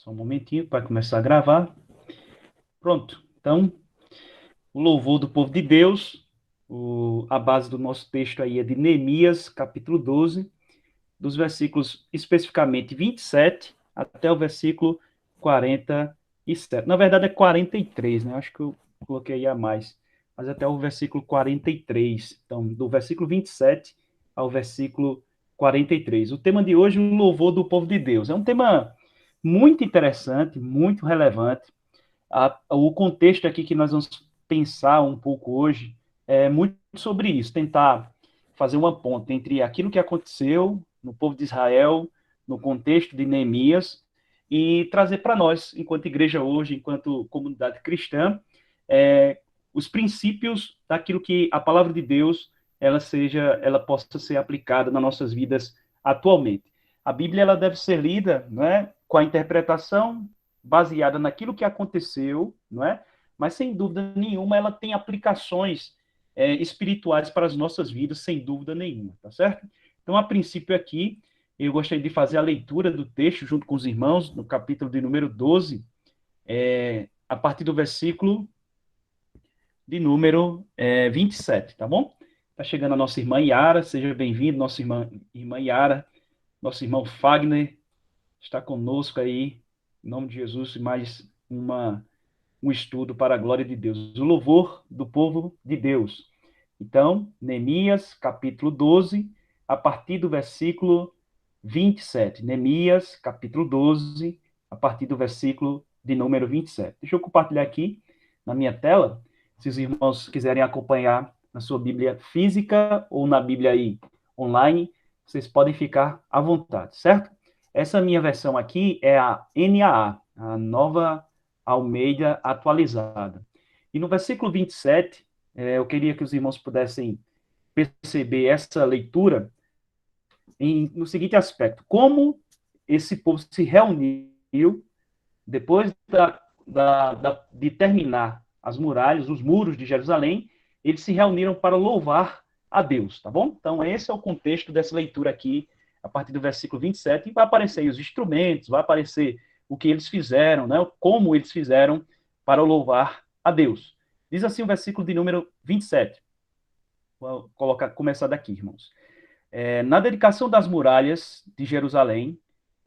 Só um momentinho para começar a gravar. Pronto. Então, o louvor do povo de Deus, a base do nosso texto aí é de Neemias, capítulo 12, dos versículos especificamente 27 até o versículo 47. Na verdade é 43, né? Acho que eu coloquei aí a mais. Mas até o versículo 43. Então, do versículo 27 ao versículo 43. O tema de hoje é o louvor do povo de Deus. É um tema muito interessante, muito relevante. O contexto aqui que nós vamos pensar um pouco hoje é muito sobre isso, tentar fazer uma ponte entre aquilo que aconteceu no povo de Israel, no contexto de Neemias, e trazer para nós, enquanto igreja hoje, enquanto comunidade cristã, os princípios daquilo que a palavra de Deus ela possa ser aplicada nas nossas vidas atualmente. A Bíblia ela deve ser lida, né, com a interpretação baseada naquilo que aconteceu, não é? Mas sem dúvida nenhuma ela tem aplicações espirituais para as nossas vidas, sem dúvida nenhuma, tá certo? Então, a princípio aqui, eu gostaria de fazer a leitura do texto junto com os irmãos, no capítulo de número 12, a partir do versículo de número 27, tá bom? Tá chegando a nossa irmã Yara, seja bem-vindo, nossa irmã Yara, nosso irmão Fagner, está conosco aí, em nome de Jesus, mais um estudo para a glória de Deus, o louvor do povo de Deus. Então, Neemias, capítulo 12, a partir do versículo 27. Neemias, capítulo 12, a partir do versículo de número 27. Deixa eu compartilhar aqui na minha tela, se os irmãos quiserem acompanhar na sua Bíblia física ou na Bíblia aí online, vocês podem ficar à vontade, certo? Essa minha versão aqui é a NAA, a Nova Almeida Atualizada. E no versículo 27, eu queria que os irmãos pudessem perceber essa leitura no seguinte aspecto: como esse povo se reuniu depois de terminar as muralhas, os muros de Jerusalém, eles se reuniram para louvar a Deus, tá bom? Então, esse é o contexto dessa leitura aqui, a partir do versículo 27, e vai aparecer aí os instrumentos, vai aparecer o que eles fizeram, né? Como eles fizeram para louvar a Deus. Diz assim o versículo de número 27. Vou começar daqui, irmãos. Na dedicação das muralhas de Jerusalém,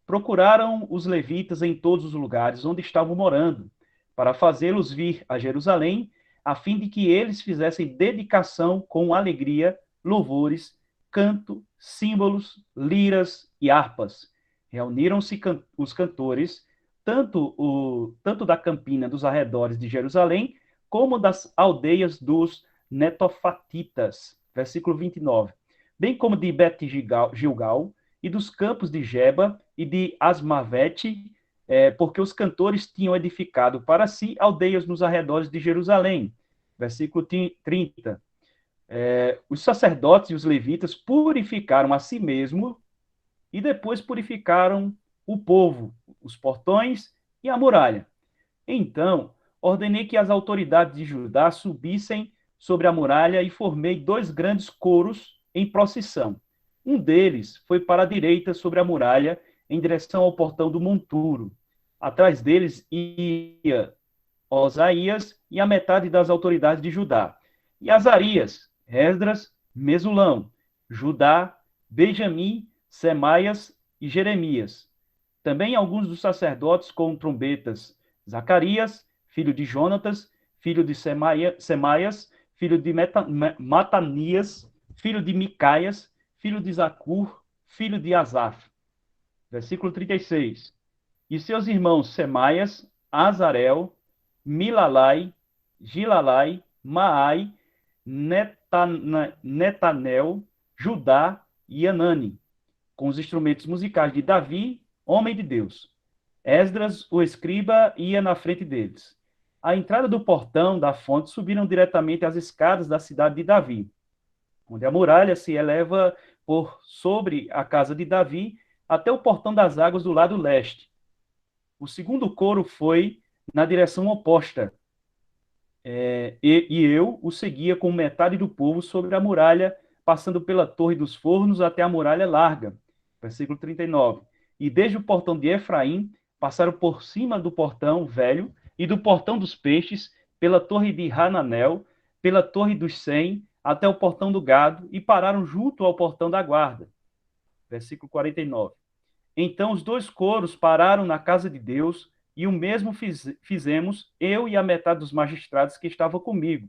procuraram os levitas em todos os lugares onde estavam morando, para fazê-los vir a Jerusalém, a fim de que eles fizessem dedicação com alegria, louvores, canto, símbolos, liras e harpas. Reuniram-se os cantores, tanto da campina dos arredores de Jerusalém, como das aldeias dos netofatitas. Versículo 29. Bem como de Bet-Gilgal, e dos campos de Geba e de Asmavete, porque os cantores tinham edificado para si aldeias nos arredores de Jerusalém. Versículo 30. Os sacerdotes e os levitas purificaram a si mesmos e depois purificaram o povo, os portões e a muralha. Então, ordenei que as autoridades de Judá subissem sobre a muralha e formei dois grandes coros em procissão. Um deles foi para a direita sobre a muralha, em direção ao portão do monturo. Atrás deles ia Osaías e a metade das autoridades de Judá. E Azarias, Esdras, Mesulão, Judá, Benjamim, Semaias e Jeremias. Também alguns dos sacerdotes com trombetas, Zacarias, filho de Jonatas, filho de Semaias, filho de Matanias, filho de Micaias, filho de Zacur, filho de Asaf. Versículo 36. E seus irmãos Semaias, Azarel, Milalai, Gilalai, Maai, Netanel, Judá e Anani, com os instrumentos musicais de Davi, homem de Deus. Esdras, o escriba, ia na frente deles. À entrada do portão da fonte subiram diretamente as escadas da cidade de Davi, onde a muralha se eleva por sobre a casa de Davi até o portão das águas do lado leste. O segundo coro foi na direção oposta, e eu o seguia com metade do povo sobre a muralha, passando pela Torre dos Fornos até a muralha larga. Versículo 39. E desde o portão de Efraim passaram por cima do portão velho e do portão dos peixes, pela torre de Hananel, pela torre dos 100, até o portão do gado, e pararam junto ao portão da guarda. Versículo 49. Então os dois coros pararam na casa de Deus, e o mesmo fizemos eu e a metade dos magistrados que estavam comigo.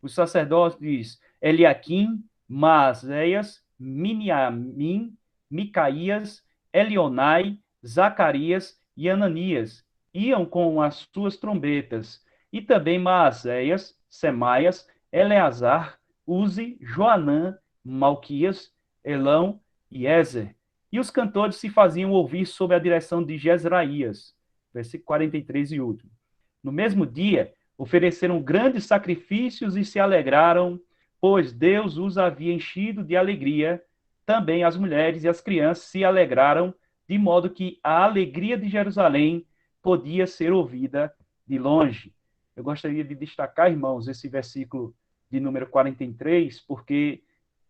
Os sacerdotes Eliaquim, Maazéias, Miniamim, Micaías, Elionai, Zacarias e Ananias iam com as suas trombetas, e também Maazéias, Semaias, Eleazar, Uzi, Joanã, Malquias, Elão e Ezer. E os cantores se faziam ouvir sob a direção de Jezraías. Versículo 43 e último. No mesmo dia, ofereceram grandes sacrifícios e se alegraram, pois Deus os havia enchido de alegria. Também as mulheres e as crianças se alegraram, de modo que a alegria de Jerusalém podia ser ouvida de longe. Eu gostaria de destacar, irmãos, esse versículo de número 43, porque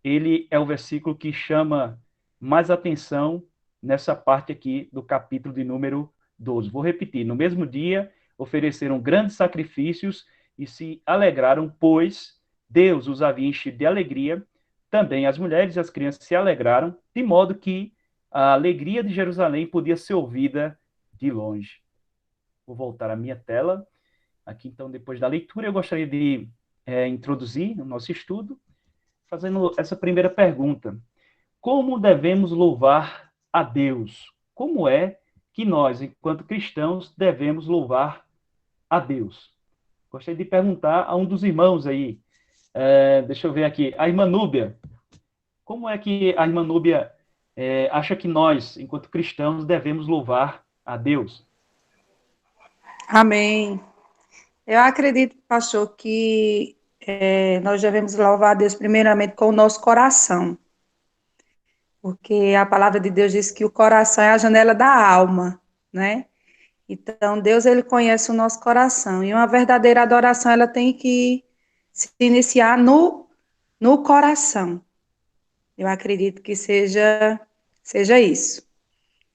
ele é o versículo que chama mais atenção nessa parte aqui do capítulo de número 12. Vou repetir: no mesmo dia, ofereceram grandes sacrifícios e se alegraram, pois Deus os havia enchido de alegria. Também as mulheres e as crianças se alegraram, de modo que a alegria de Jerusalém podia ser ouvida de longe. Vou voltar à minha tela. Aqui, então, depois da leitura, eu gostaria de introduzir o nosso estudo, fazendo essa primeira pergunta: como devemos louvar a Deus? Como é que nós, enquanto cristãos, devemos louvar a Deus? Gostaria de perguntar a um dos irmãos aí. Deixa eu ver aqui. A irmã Núbia. Como é que a irmã Núbia acha que nós, enquanto cristãos, devemos louvar a Deus? Amém. Eu acredito, pastor, que nós devemos louvar a Deus primeiramente com o nosso coração, porque a palavra de Deus diz que o coração é a janela da alma, né? Então, Deus, ele conhece o nosso coração, e uma verdadeira adoração, ela tem que se iniciar no coração. Eu acredito que seja isso.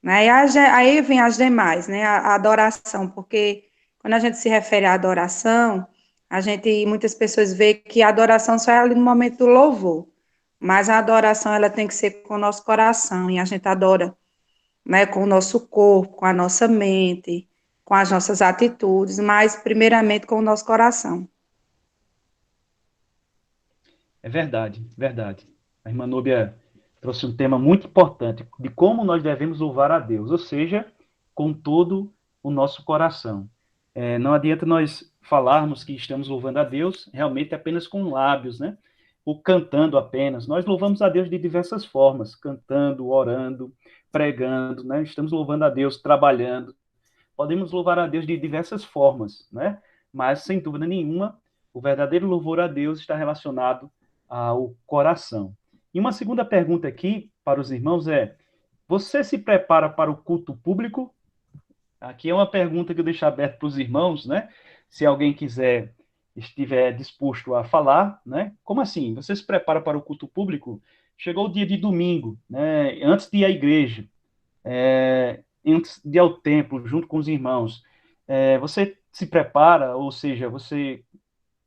Né? E aí vem as demais, né? A adoração, porque quando a gente se refere à adoração, muitas pessoas veem que a adoração só é ali no momento do louvor, mas a adoração ela tem que ser com o nosso coração, e a gente adora, né, com o nosso corpo, com a nossa mente, com as nossas atitudes, mas primeiramente com o nosso coração. É verdade, verdade. A irmã Núbia trouxe um tema muito importante de como nós devemos louvar a Deus, ou seja, com todo o nosso coração. Não adianta nós falarmos que estamos louvando a Deus realmente apenas com lábios, né? Ou cantando apenas. Nós louvamos a Deus de diversas formas, cantando, orando, pregando, né? Estamos louvando a Deus trabalhando. Podemos louvar a Deus de diversas formas, né? Mas, sem dúvida nenhuma, o verdadeiro louvor a Deus está relacionado ao coração. E uma segunda pergunta aqui para os irmãos é: você se prepara para o culto público? Aqui é uma pergunta que eu deixo aberta para os irmãos, né? Se alguém estiver disposto a falar, né? Como assim? Você se prepara para o culto público? Chegou o dia de domingo, né? Antes de ir à igreja, antes de ir ao templo, junto com os irmãos, você se prepara, ou seja, você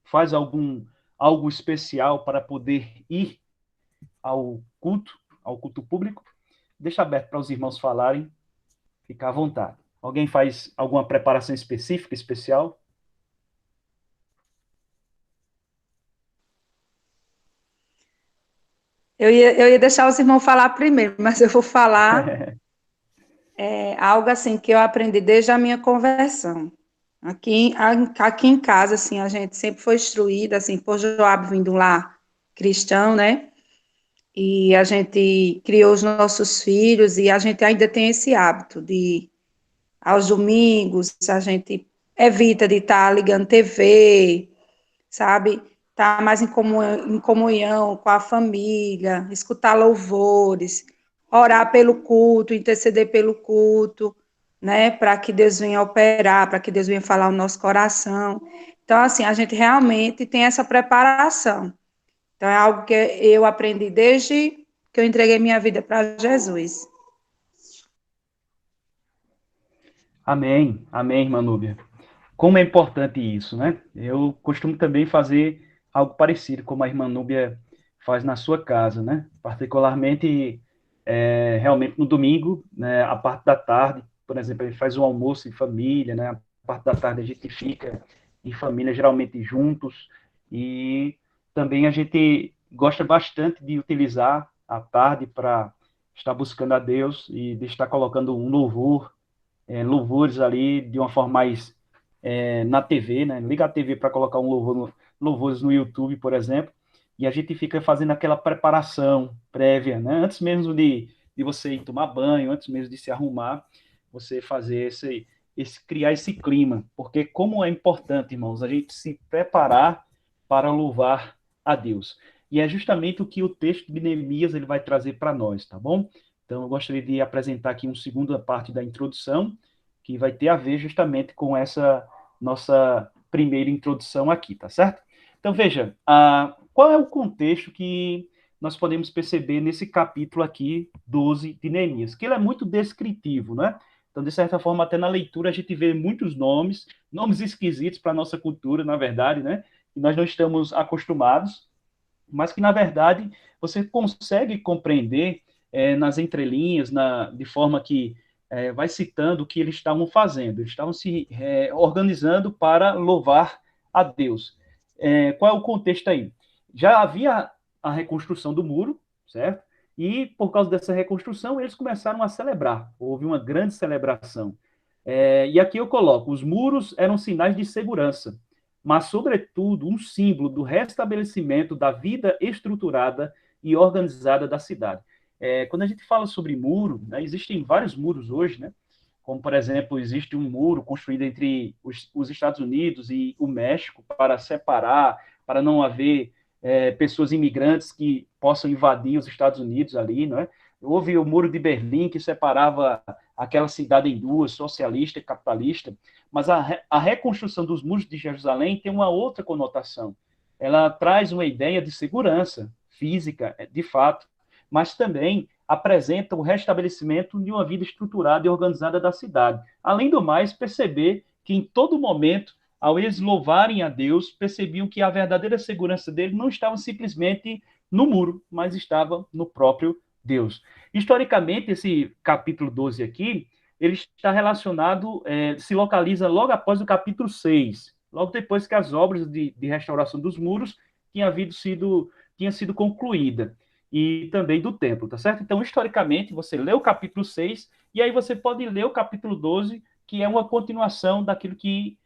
faz algo especial para poder ir ao culto público? Deixa aberto para os irmãos falarem, ficar à vontade. Alguém faz alguma preparação específica, especial? Eu ia deixar os irmãos falar primeiro, mas eu vou falar algo assim que eu aprendi desde a minha conversão. Aqui em casa, assim, a gente sempre foi instruída, assim, por Joab vindo lá cristão, né? E a gente criou os nossos filhos e a gente ainda tem esse hábito de, aos domingos, a gente evita de estar ligando TV, sabe? Estar mais em comunhão com a família, escutar louvores, orar pelo culto, interceder pelo culto, né? Para que Deus venha operar, para que Deus venha falar o nosso coração. Então, assim, a gente realmente tem essa preparação. Então, é algo que eu aprendi desde que eu entreguei minha vida para Jesus. Amém, amém, irmã Núbia. Como é importante isso, né? Eu costumo também fazer algo parecido, como a irmã Núbia faz na sua casa, né? Particularmente, realmente no domingo, né? A parte da tarde, por exemplo, a gente faz um almoço em família, né? A parte da tarde a gente fica em família, geralmente juntos, e também a gente gosta bastante de utilizar a tarde para estar buscando a Deus e de estar colocando um louvor, louvores ali de uma forma mais na TV, né? Liga a TV para colocar louvores no YouTube, por exemplo, e a gente fica fazendo aquela preparação prévia, né? Antes mesmo de você ir tomar banho, antes mesmo de se arrumar, você fazer criar esse clima, porque como é importante, irmãos, a gente se preparar para louvar a Deus. E é justamente o que o texto de Neemias ele vai trazer para nós, tá bom? Então, eu gostaria de apresentar aqui uma segunda parte da introdução, que vai ter a ver justamente com essa nossa primeira introdução aqui, tá certo? Então, veja, qual é o contexto que nós podemos perceber nesse capítulo aqui, 12 de Neemias? Que ele é muito descritivo, né? Então, de certa forma, até na leitura a gente vê muitos nomes esquisitos para a nossa cultura, na verdade, né? E nós não estamos acostumados, mas que, na verdade, você consegue compreender nas entrelinhas, de forma que vai citando o que eles estavam fazendo. Eles estavam se organizando para louvar a Deus. Qual é o contexto aí? Já havia a reconstrução do muro, certo? E por causa dessa reconstrução, eles começaram a celebrar. Houve uma grande celebração. E aqui eu coloco: os muros eram sinais de segurança, mas, sobretudo, um símbolo do restabelecimento da vida estruturada e organizada da cidade. Quando a gente fala sobre muro, né, existem vários muros hoje, né? Como, por exemplo, existe um muro construído entre os Estados Unidos e o México para separar, para não haver pessoas imigrantes que possam invadir os Estados Unidos ali, não é? Houve o Muro de Berlim, que separava aquela cidade em duas, socialista e capitalista, mas a reconstrução dos muros de Jerusalém tem uma outra conotação. Ela traz uma ideia de segurança física, de fato, mas também apresenta o restabelecimento de uma vida estruturada e organizada da cidade. Além do mais, perceber que em todo momento, ao eles louvarem a Deus, percebiam que a verdadeira segurança dele não estava simplesmente no muro, mas estava no próprio Deus. Historicamente, esse capítulo 12 aqui, ele está relacionado, se localiza logo após o capítulo 6, logo depois que as obras de restauração dos muros tinha sido concluída, e também do templo, tá certo? Então, historicamente, você lê o capítulo 6, e aí você pode ler o capítulo 12, que é uma continuação daquilo que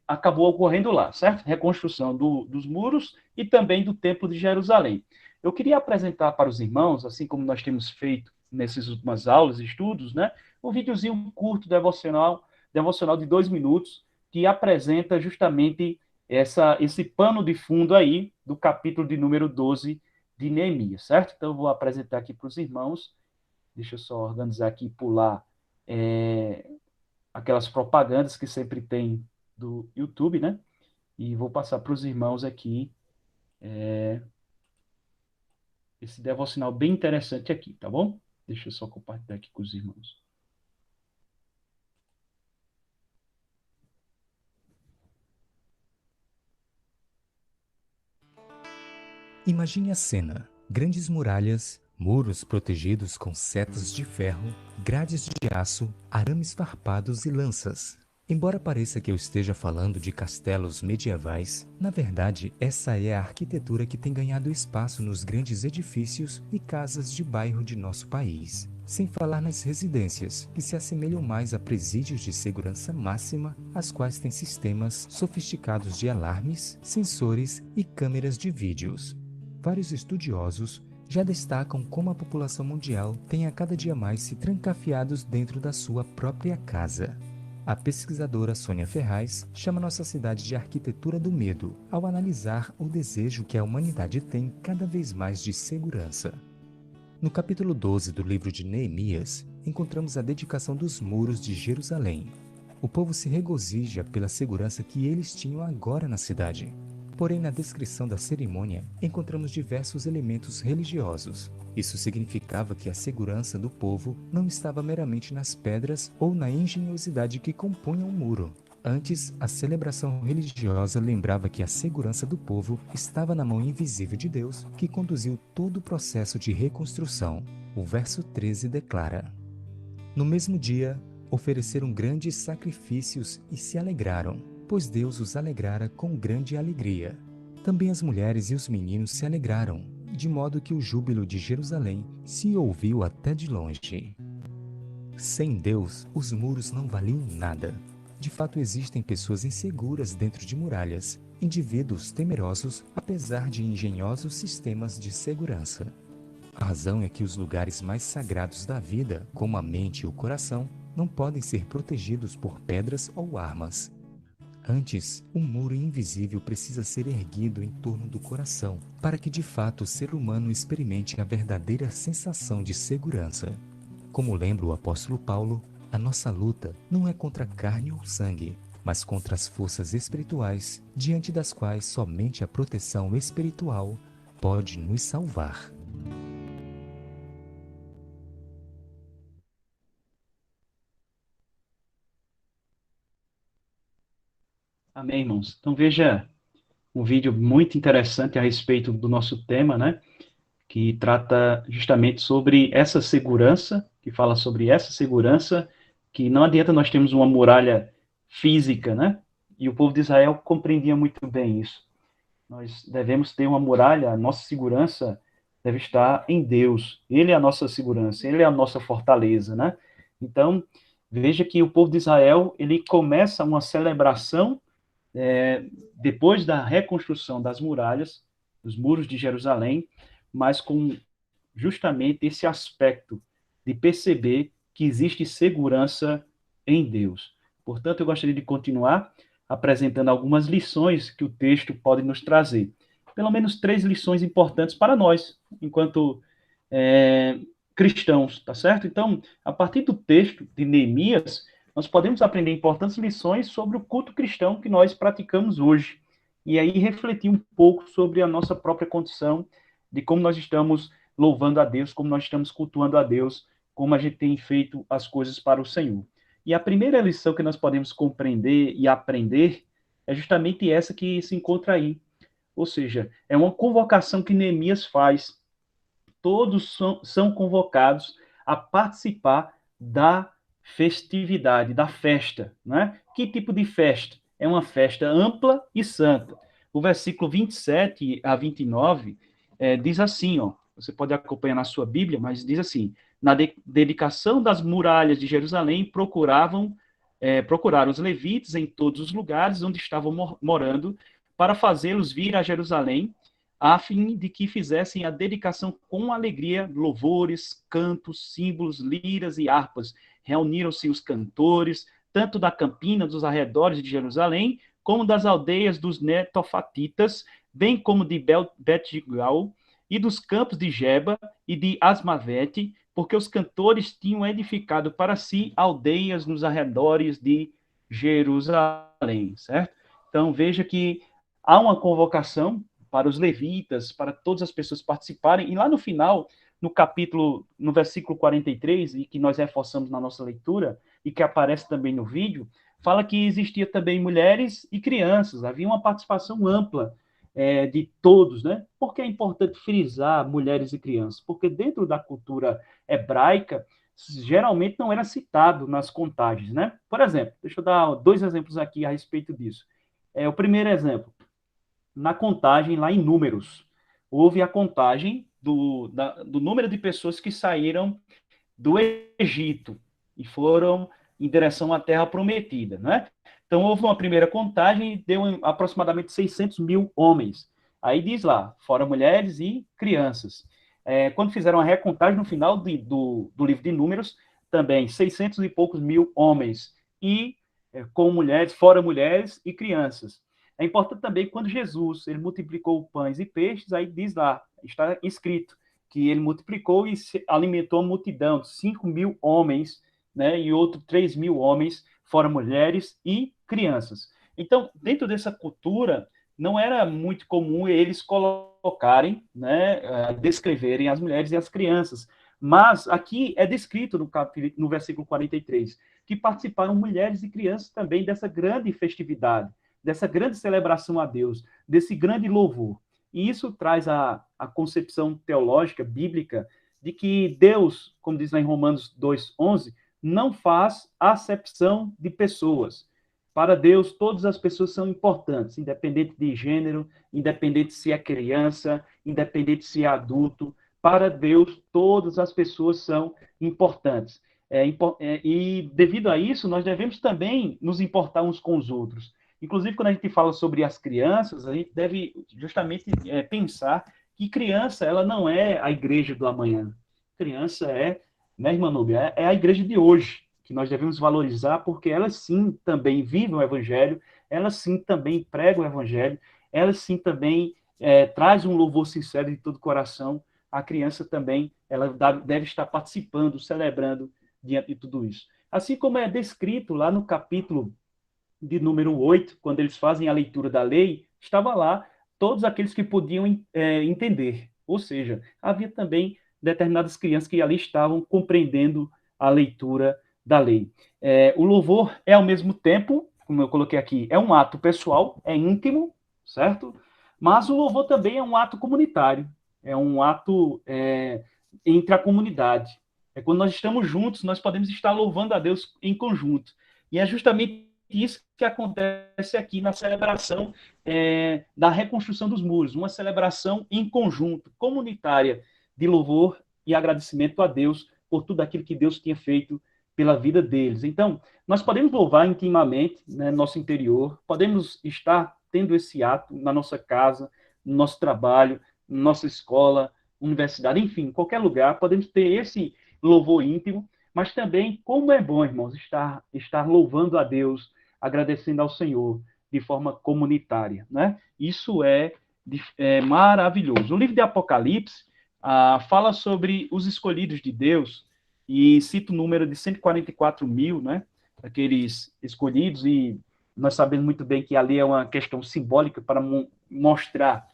acabou ocorrendo lá, certo? Reconstrução dos muros e também do templo de Jerusalém. Eu queria apresentar para os irmãos, assim como nós temos feito nessas últimas aulas e estudos, né, um videozinho curto devocional de 2 minutos, que apresenta justamente esse pano de fundo aí do capítulo de número 12 de Neemias, certo? Então, eu vou apresentar aqui para os irmãos. Deixa eu só organizar aqui e pular aquelas propagandas que sempre tem do YouTube, né? E vou passar para os irmãos aqui esse devocional bem interessante aqui, tá bom? Deixa eu só compartilhar aqui com os irmãos. Imagine a cena: grandes muralhas, muros protegidos com setas de ferro, grades de aço, arames farpados e lanças. Embora pareça que eu esteja falando de castelos medievais, na verdade essa é a arquitetura que tem ganhado espaço nos grandes edifícios e casas de bairro de nosso país. Sem falar nas residências, que se assemelham mais a presídios de segurança máxima, as quais têm sistemas sofisticados de alarmes, sensores e câmeras de vídeos. Vários estudiosos já destacam como a população mundial tem a cada dia mais se trancafiados dentro da sua própria casa. A pesquisadora Sônia Ferraz chama nossa cidade de arquitetura do medo, ao analisar o desejo que a humanidade tem cada vez mais de segurança. No capítulo 12 do livro de Neemias, encontramos a dedicação dos muros de Jerusalém. O povo se regozija pela segurança que eles tinham agora na cidade. Porém, na descrição da cerimônia, encontramos diversos elementos religiosos. Isso significava que a segurança do povo não estava meramente nas pedras ou na engenhosidade que compunham o muro. Antes, a celebração religiosa lembrava que a segurança do povo estava na mão invisível de Deus, que conduziu todo o processo de reconstrução. O verso 13 declara: No mesmo dia, ofereceram grandes sacrifícios e se alegraram, pois Deus os alegrara com grande alegria. Também as mulheres e os meninos se alegraram, de modo que o júbilo de Jerusalém se ouviu até de longe. Sem Deus, os muros não valiam nada. De fato, existem pessoas inseguras dentro de muralhas, indivíduos temerosos, apesar de engenhosos sistemas de segurança. A razão é que os lugares mais sagrados da vida, como a mente e o coração, não podem ser protegidos por pedras ou armas. Antes, um muro invisível precisa ser erguido em torno do coração, para que de fato o ser humano experimente a verdadeira sensação de segurança. Como lembra o apóstolo Paulo, a nossa luta não é contra carne ou sangue, mas contra as forças espirituais, diante das quais somente a proteção espiritual pode nos salvar. Amém, irmãos. Então veja um vídeo muito interessante a respeito do nosso tema, né? Que trata justamente sobre essa segurança, que fala sobre essa segurança, que não adianta nós termos uma muralha física, né? E o povo de Israel compreendia muito bem isso. Nós devemos ter uma muralha, a nossa segurança deve estar em Deus. Ele é a nossa segurança, ele é a nossa fortaleza, né? Então, veja que o povo de Israel, ele começa uma celebração depois da reconstrução das muralhas, dos muros de Jerusalém, mas com justamente esse aspecto de perceber que existe segurança em Deus. Portanto, eu gostaria de continuar apresentando algumas lições que o texto pode nos trazer. Pelo menos 3 lições importantes para nós, enquanto cristãos, tá certo? Então, a partir do texto de Neemias, nós podemos aprender importantes lições sobre o culto cristão que nós praticamos hoje. E aí refletir um pouco sobre a nossa própria condição, de como nós estamos louvando a Deus, como nós estamos cultuando a Deus, como a gente tem feito as coisas para o Senhor. E a primeira lição que nós podemos compreender e aprender é justamente essa que se encontra aí. Ou seja, é uma convocação que Neemias faz. Todos são convocados a participar da festividade, da festa. Né? Que tipo de festa? É uma festa ampla e santa. O versículo 27 a 29 diz assim, ó, você pode acompanhar na sua Bíblia, mas diz assim: na dedicação das muralhas de Jerusalém, procuraram os levitas em todos os lugares onde estavam morando, para fazê-los vir a Jerusalém, a fim de que fizessem a dedicação com alegria, louvores, cantos, símbolos, liras e harpas. Reuniram-se os cantores, tanto da campina dos arredores de Jerusalém, como das aldeias dos netofatitas, bem como de Bet-Gal, e dos campos de Geba e de Asmavete, porque os cantores tinham edificado para si aldeias nos arredores de Jerusalém, certo? Então, veja que há uma convocação para os levitas, para todas as pessoas participarem, e lá no final, no versículo 43, e que nós reforçamos na nossa leitura, e que aparece também no vídeo, fala que existia também mulheres e crianças, havia uma participação ampla de todos, né? Por que é importante frisar mulheres e crianças? Porque dentro da cultura hebraica, geralmente não era citado nas contagens, né? Por exemplo, deixa eu dar 2 exemplos aqui a respeito disso. O primeiro exemplo, na contagem lá em Números, houve a contagem do número de pessoas que saíram do Egito e foram em direção à Terra Prometida, né? Então, houve uma primeira contagem e deu aproximadamente 600 mil homens. Aí diz lá, fora mulheres e crianças. Quando fizeram a recontagem no final do livro de Números, também 600 e poucos mil homens, e com mulheres, fora mulheres e crianças. É importante também quando Jesus ele multiplicou pães e peixes, aí diz lá, está escrito, que ele multiplicou e alimentou a multidão, 5 mil homens, né, e outro 3 mil homens, fora mulheres e crianças. Então, dentro dessa cultura, não era muito comum eles colocarem, né, descreverem as mulheres e as crianças. Mas aqui é descrito no versículo 43, que participaram mulheres e crianças também dessa grande festividade, dessa grande celebração a Deus, desse grande louvor. E isso traz a concepção teológica, bíblica, de que Deus, como diz lá em Romanos 2:11, não faz acepção de pessoas. Para Deus, todas as pessoas são importantes, independente de gênero, independente se é criança, independente se é adulto. Para Deus, todas as pessoas são importantes. E devido a isso, nós devemos também nos importar uns com os outros. Inclusive, quando a gente fala sobre as crianças, a gente deve justamente pensar que criança, ela não é a igreja do amanhã. Criança é, né, irmã Núbia, é a igreja de hoje, que nós devemos valorizar, porque elas sim também vivem o evangelho, elas sim também pregam o evangelho, elas sim também trazem um louvor sincero de todo o coração. A criança também, ela deve estar participando, celebrando diante de tudo isso. Assim como é descrito lá no capítulo de número 8, quando eles fazem a leitura da lei, estava lá todos aqueles que podiam entender. Ou seja, havia também determinadas crianças que ali estavam compreendendo a leitura da lei. O louvor é, ao mesmo tempo, como eu coloquei aqui, é um ato pessoal, é íntimo, certo? Mas o louvor também é um ato comunitário, é um ato entre a comunidade. É quando nós estamos juntos, nós podemos estar louvando a Deus em conjunto. E é justamente isso que acontece aqui na celebração da reconstrução dos muros, uma celebração em conjunto, comunitária, de louvor e agradecimento a Deus por tudo aquilo que Deus tinha feito pela vida deles. Então, nós podemos louvar intimamente, né, no nosso interior, podemos estar tendo esse ato na nossa casa, no nosso trabalho, na nossa escola, universidade, enfim, em qualquer lugar, podemos ter esse louvor íntimo, mas também, como é bom, irmãos, estar louvando a Deus, agradecendo ao Senhor de forma comunitária, né? Isso é maravilhoso. O livro de Apocalipse fala sobre os escolhidos de Deus e cita o número de 144 mil, né? Aqueles escolhidos, e nós sabemos muito bem que ali é uma questão simbólica para mostrar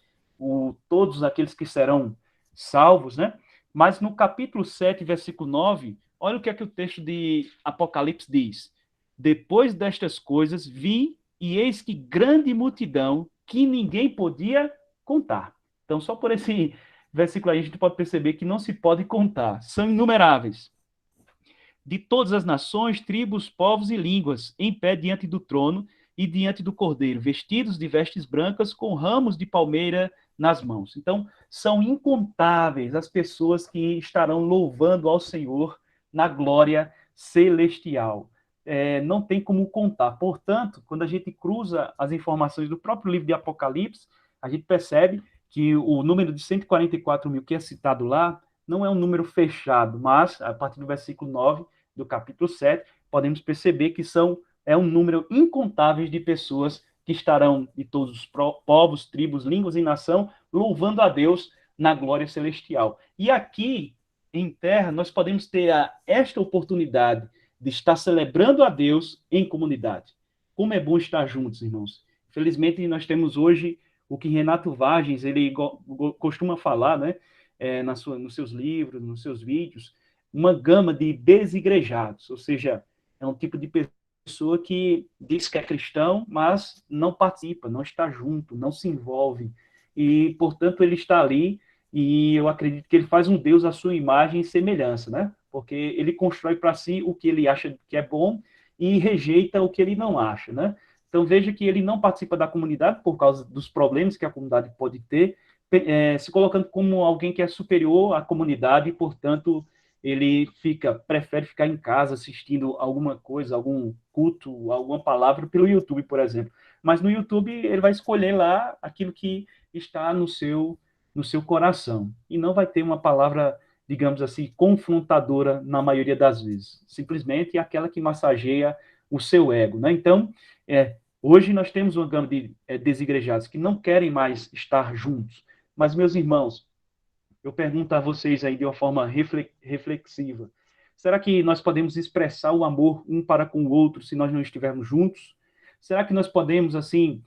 todos aqueles que serão salvos, né? Mas no capítulo 7, versículo 9, olha o que é que o texto de Apocalipse diz. Depois destas coisas, vi e eis que grande multidão que ninguém podia contar. Então, só por esse versículo aí, a gente pode perceber que não se pode contar. São inumeráveis. De todas as nações, tribos, povos e línguas, em pé diante do trono e diante do Cordeiro, vestidos de vestes brancas, com ramos de palmeira nas mãos. Então, são incontáveis as pessoas que estarão louvando ao Senhor na glória celestial. Não tem como contar. Portanto, quando a gente cruza as informações do próprio livro de Apocalipse, a gente percebe que o número de 144 mil que é citado lá não é um número fechado, mas, a partir do versículo 9 do capítulo 7, podemos perceber que é um número incontável de pessoas que estarão de todos os povos, tribos, línguas e nação, louvando a Deus na glória celestial. E aqui, em terra, nós podemos ter esta oportunidade de estar celebrando a Deus em comunidade. Como é bom estar juntos, irmãos. Felizmente, nós temos hoje o que Renato Vagens, ele costuma falar, né, nos seus livros, nos seus vídeos, uma gama de desigrejados, ou seja, é um tipo de pessoa que diz que é cristão, mas não participa, não está junto, não se envolve, e, portanto, ele está ali, e eu acredito que ele faz um Deus à sua imagem e semelhança, né? Porque ele constrói para si o que ele acha que é bom e rejeita o que ele não acha, né? Então, veja que ele não participa da comunidade por causa dos problemas que a comunidade pode ter, se colocando como alguém que é superior à comunidade e, portanto, ele prefere ficar em casa assistindo alguma coisa, algum culto, alguma palavra pelo YouTube, por exemplo. Mas no YouTube ele vai escolher lá aquilo que está no seu coração e não vai ter uma palavra, digamos assim, confrontadora na maioria das vezes. Simplesmente aquela que massageia o seu ego, né? Então, hoje nós temos uma gama de desigrejados que não querem mais estar juntos. Mas, meus irmãos, eu pergunto a vocês aí de uma forma reflexiva. Será que nós podemos expressar o amor um para com o outro se nós não estivermos juntos? Será que nós podemos, assim,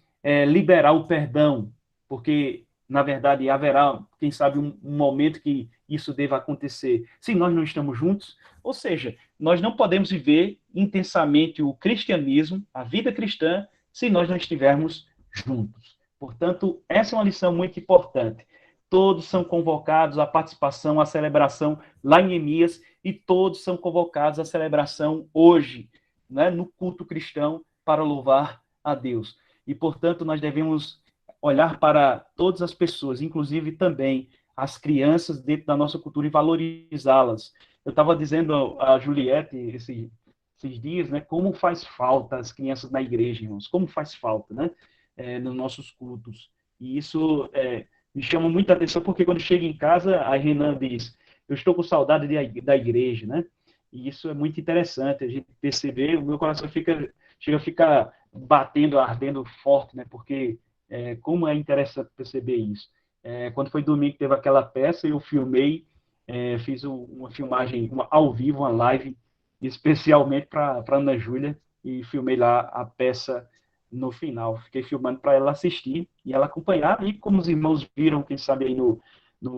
liberar o perdão, porque, na verdade, haverá, quem sabe, um momento que isso deva acontecer, se nós não estamos juntos. Ou seja, nós não podemos viver intensamente o cristianismo, a vida cristã, se nós não estivermos juntos. Portanto, essa é uma lição muito importante. Todos são convocados à participação, à celebração lá em Neemias, e todos são convocados à celebração hoje, né, no culto cristão, para louvar a Deus. E, portanto, nós devemos olhar para todas as pessoas, inclusive também as crianças dentro da nossa cultura, e valorizá-las. Eu estava dizendo a Juliette esses dias, né, como faz falta as crianças na igreja, irmãos, como faz falta, né, nos nossos cultos. E isso me chama muita atenção, porque quando chega em casa, a Renan diz, eu estou com saudade da igreja, né? E isso é muito interessante, a gente perceber, o meu coração chega a ficar batendo, ardendo forte, né? Porque como é interessante perceber isso. Quando foi domingo que teve aquela peça, eu filmei, fiz uma filmagem ao vivo, uma live, especialmente para Ana Júlia, e filmei lá a peça no final. Fiquei filmando para ela assistir e ela acompanhar, e como os irmãos viram, quem sabe aí no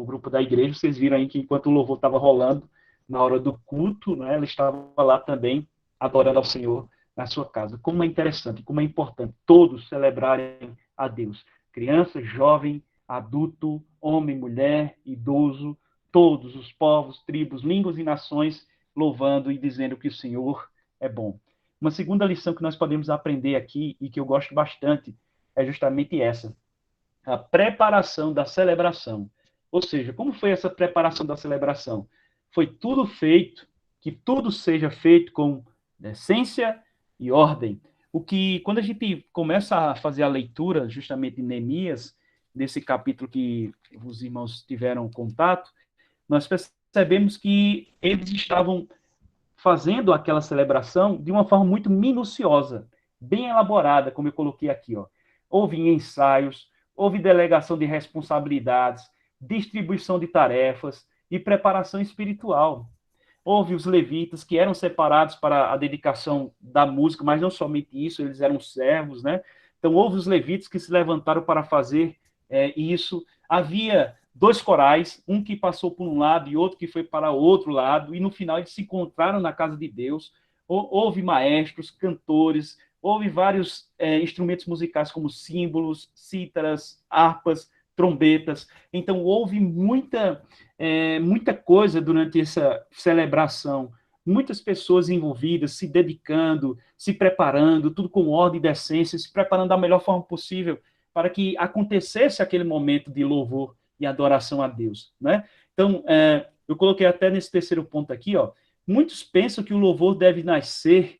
grupo da igreja, vocês viram aí que enquanto o louvor estava rolando, na hora do culto, né, ela estava lá também, adorando ao Senhor na sua casa. Como é interessante, como é importante todos celebrarem a Deus. Criança, jovem, adulto, homem, mulher, idoso, todos os povos, tribos, línguas e nações louvando e dizendo que o Senhor é bom. Uma segunda lição que nós podemos aprender aqui, e que eu gosto bastante, é justamente essa: a preparação da celebração. Ou seja, como foi essa preparação da celebração? Foi tudo feito, que tudo seja feito com decência e ordem. O que, quando a gente começa a fazer a leitura justamente de Neemias, desse capítulo que os irmãos tiveram contato, nós percebemos que eles estavam fazendo aquela celebração de uma forma muito minuciosa, bem elaborada, como eu coloquei aqui, ó. Houve ensaios, houve delegação de responsabilidades, distribuição de tarefas e preparação espiritual. Houve os levitas que eram separados para a dedicação da música, mas não somente isso, eles eram servos, né? Então, houve os levitas que se levantaram para fazer isso. Havia dois corais, um que passou por um lado e outro que foi para o outro lado, e no final eles se encontraram na casa de Deus. Houve maestros, cantores, houve vários instrumentos musicais como símbolos, cítaras, harpas, trombetas. Então, houve muita coisa durante essa celebração. Muitas pessoas envolvidas, se dedicando, se preparando, tudo com ordem e decência, se preparando da melhor forma possível para que acontecesse aquele momento de louvor e adoração a Deus, né? Então, eu coloquei até nesse terceiro ponto aqui, ó, muitos pensam que o louvor deve nascer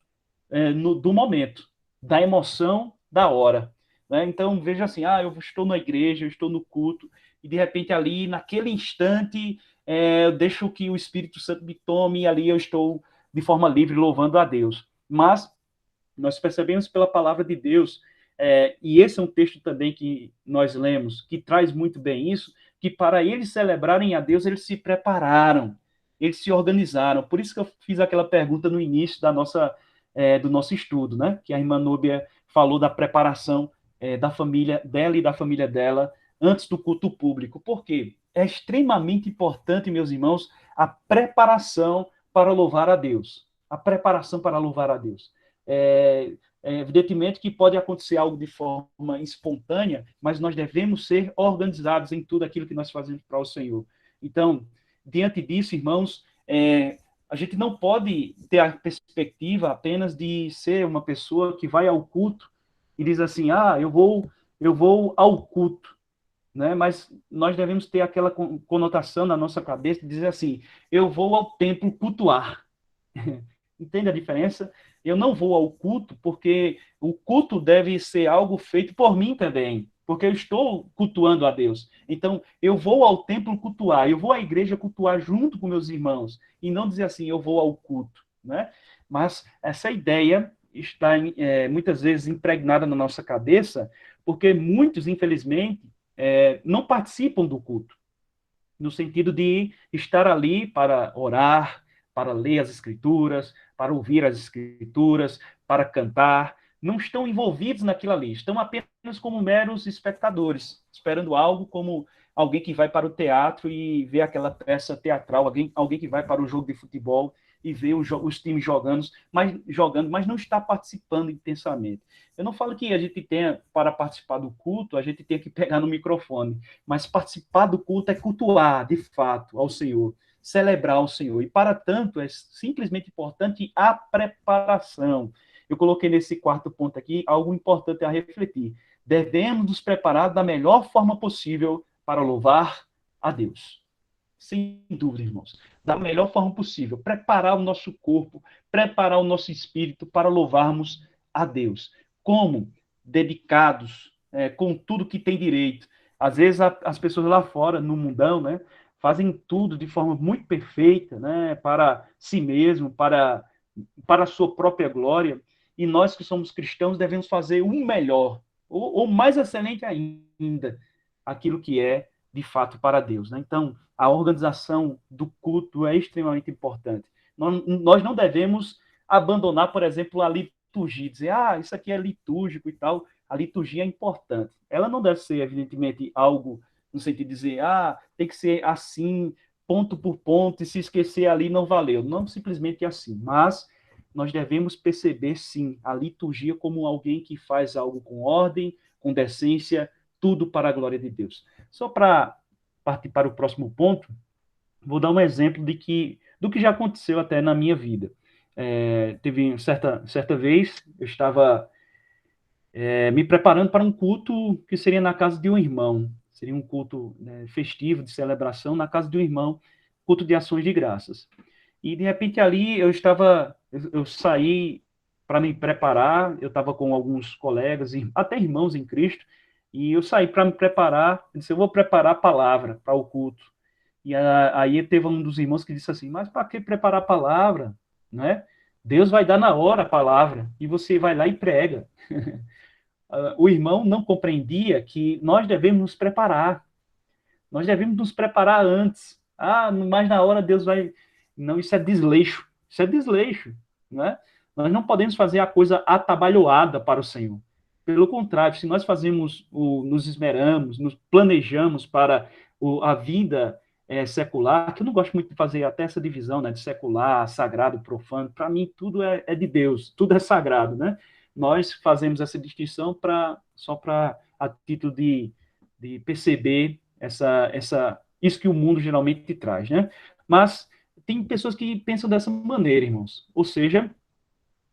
do momento, da emoção, da hora, né? Então, veja assim, eu estou na igreja, eu estou no culto, e de repente ali, naquele instante, eu deixo que o Espírito Santo me tome, e ali eu estou de forma livre louvando a Deus. Mas nós percebemos pela palavra de Deus, e esse é um texto também que nós lemos, que traz muito bem isso, que para eles celebrarem a Deus, eles se prepararam, eles se organizaram. Por isso que eu fiz aquela pergunta no início do nosso estudo, né? Que a irmã Núbia falou da preparação da família dela e da família dela antes do culto público. Por quê? É extremamente importante, meus irmãos, a preparação para louvar a Deus. A preparação para louvar a Deus. Evidentemente que pode acontecer algo de forma espontânea, mas nós devemos ser organizados em tudo aquilo que nós fazemos para o Senhor. Então, diante disso, irmãos, a gente não pode ter a perspectiva apenas de ser uma pessoa que vai ao culto e diz assim, eu vou ao culto, né? Mas nós devemos ter aquela conotação na nossa cabeça de dizer assim, eu vou ao templo cultuar. Entende a diferença? Eu não vou ao culto porque o culto deve ser algo feito por mim também, porque eu estou cultuando a Deus. Então, eu vou ao templo cultuar, eu vou à igreja cultuar junto com meus irmãos, e não dizer assim, eu vou ao culto, né? Mas essa ideia está muitas vezes impregnada na nossa cabeça, porque muitos, infelizmente, não participam do culto, no sentido de estar ali para orar, para ler as Escrituras, para ouvir as Escrituras, para cantar, não estão envolvidos naquilo ali, estão apenas como meros espectadores, esperando algo como alguém que vai para o teatro e vê aquela peça teatral, alguém que vai para o jogo de futebol e vê os times jogando, mas não está participando intensamente. Eu não falo que a gente tenha, para participar do culto, a gente tenha que pegar no microfone, mas participar do culto é cultuar, de fato, ao Senhor, celebrar ao Senhor. E, para tanto, é simplesmente importante a preparação. Eu coloquei nesse quarto ponto aqui algo importante a refletir. Devemos nos preparar da melhor forma possível para louvar a Deus. Sem dúvida, irmãos. Da melhor forma possível. Preparar o nosso corpo, preparar o nosso espírito para louvarmos a Deus. Como? Dedicados, com tudo que tem direito. Às vezes as pessoas lá fora, no mundão, né, fazem tudo de forma muito perfeita, né, para si mesmo, para a sua própria glória. E nós que somos cristãos devemos fazer o melhor, ou mais excelente ainda, aquilo que é de fato para Deus. Né? Então, a organização do culto é extremamente importante. Nós não devemos abandonar, por exemplo, a liturgia, dizer, isso aqui é litúrgico e tal. A liturgia é importante. Ela não deve ser, evidentemente, algo no sentido de dizer, tem que ser assim, ponto por ponto, e se esquecer ali não valeu. Não simplesmente assim, mas nós devemos perceber, sim, a liturgia como alguém que faz algo com ordem, com decência, tudo para a glória de Deus. Só para partir para o próximo ponto, vou dar um exemplo do que já aconteceu até na minha vida. Teve certa vez, eu estava me preparando para um culto que seria na casa de um irmão. Seria um culto, né, festivo, de celebração, na casa de um irmão, culto de ações de graças. E, de repente, ali eu saí para me preparar, eu estava com alguns colegas, até irmãos em Cristo, e eu saí para me preparar, eu disse, eu vou preparar a palavra para o culto. E aí teve um dos irmãos que disse assim, mas para que preparar a palavra? Né? Deus vai dar na hora a palavra, e você vai lá e prega. O irmão não compreendia que nós devemos nos preparar. Nós devemos nos preparar antes. Mas na hora Deus vai... Não, isso é desleixo. Isso é desleixo, né? Nós não podemos fazer a coisa atabalhoada para o Senhor. Pelo contrário, se nós nos esmeramos, nos planejamos para a vida secular, que eu não gosto muito de fazer até essa divisão, né, de secular, sagrado, profano. Para mim, tudo é de Deus, tudo é sagrado, né? Nós fazemos essa distinção só para a título de perceber isso que o mundo geralmente traz, né? Mas tem pessoas que pensam dessa maneira, irmãos. Ou seja,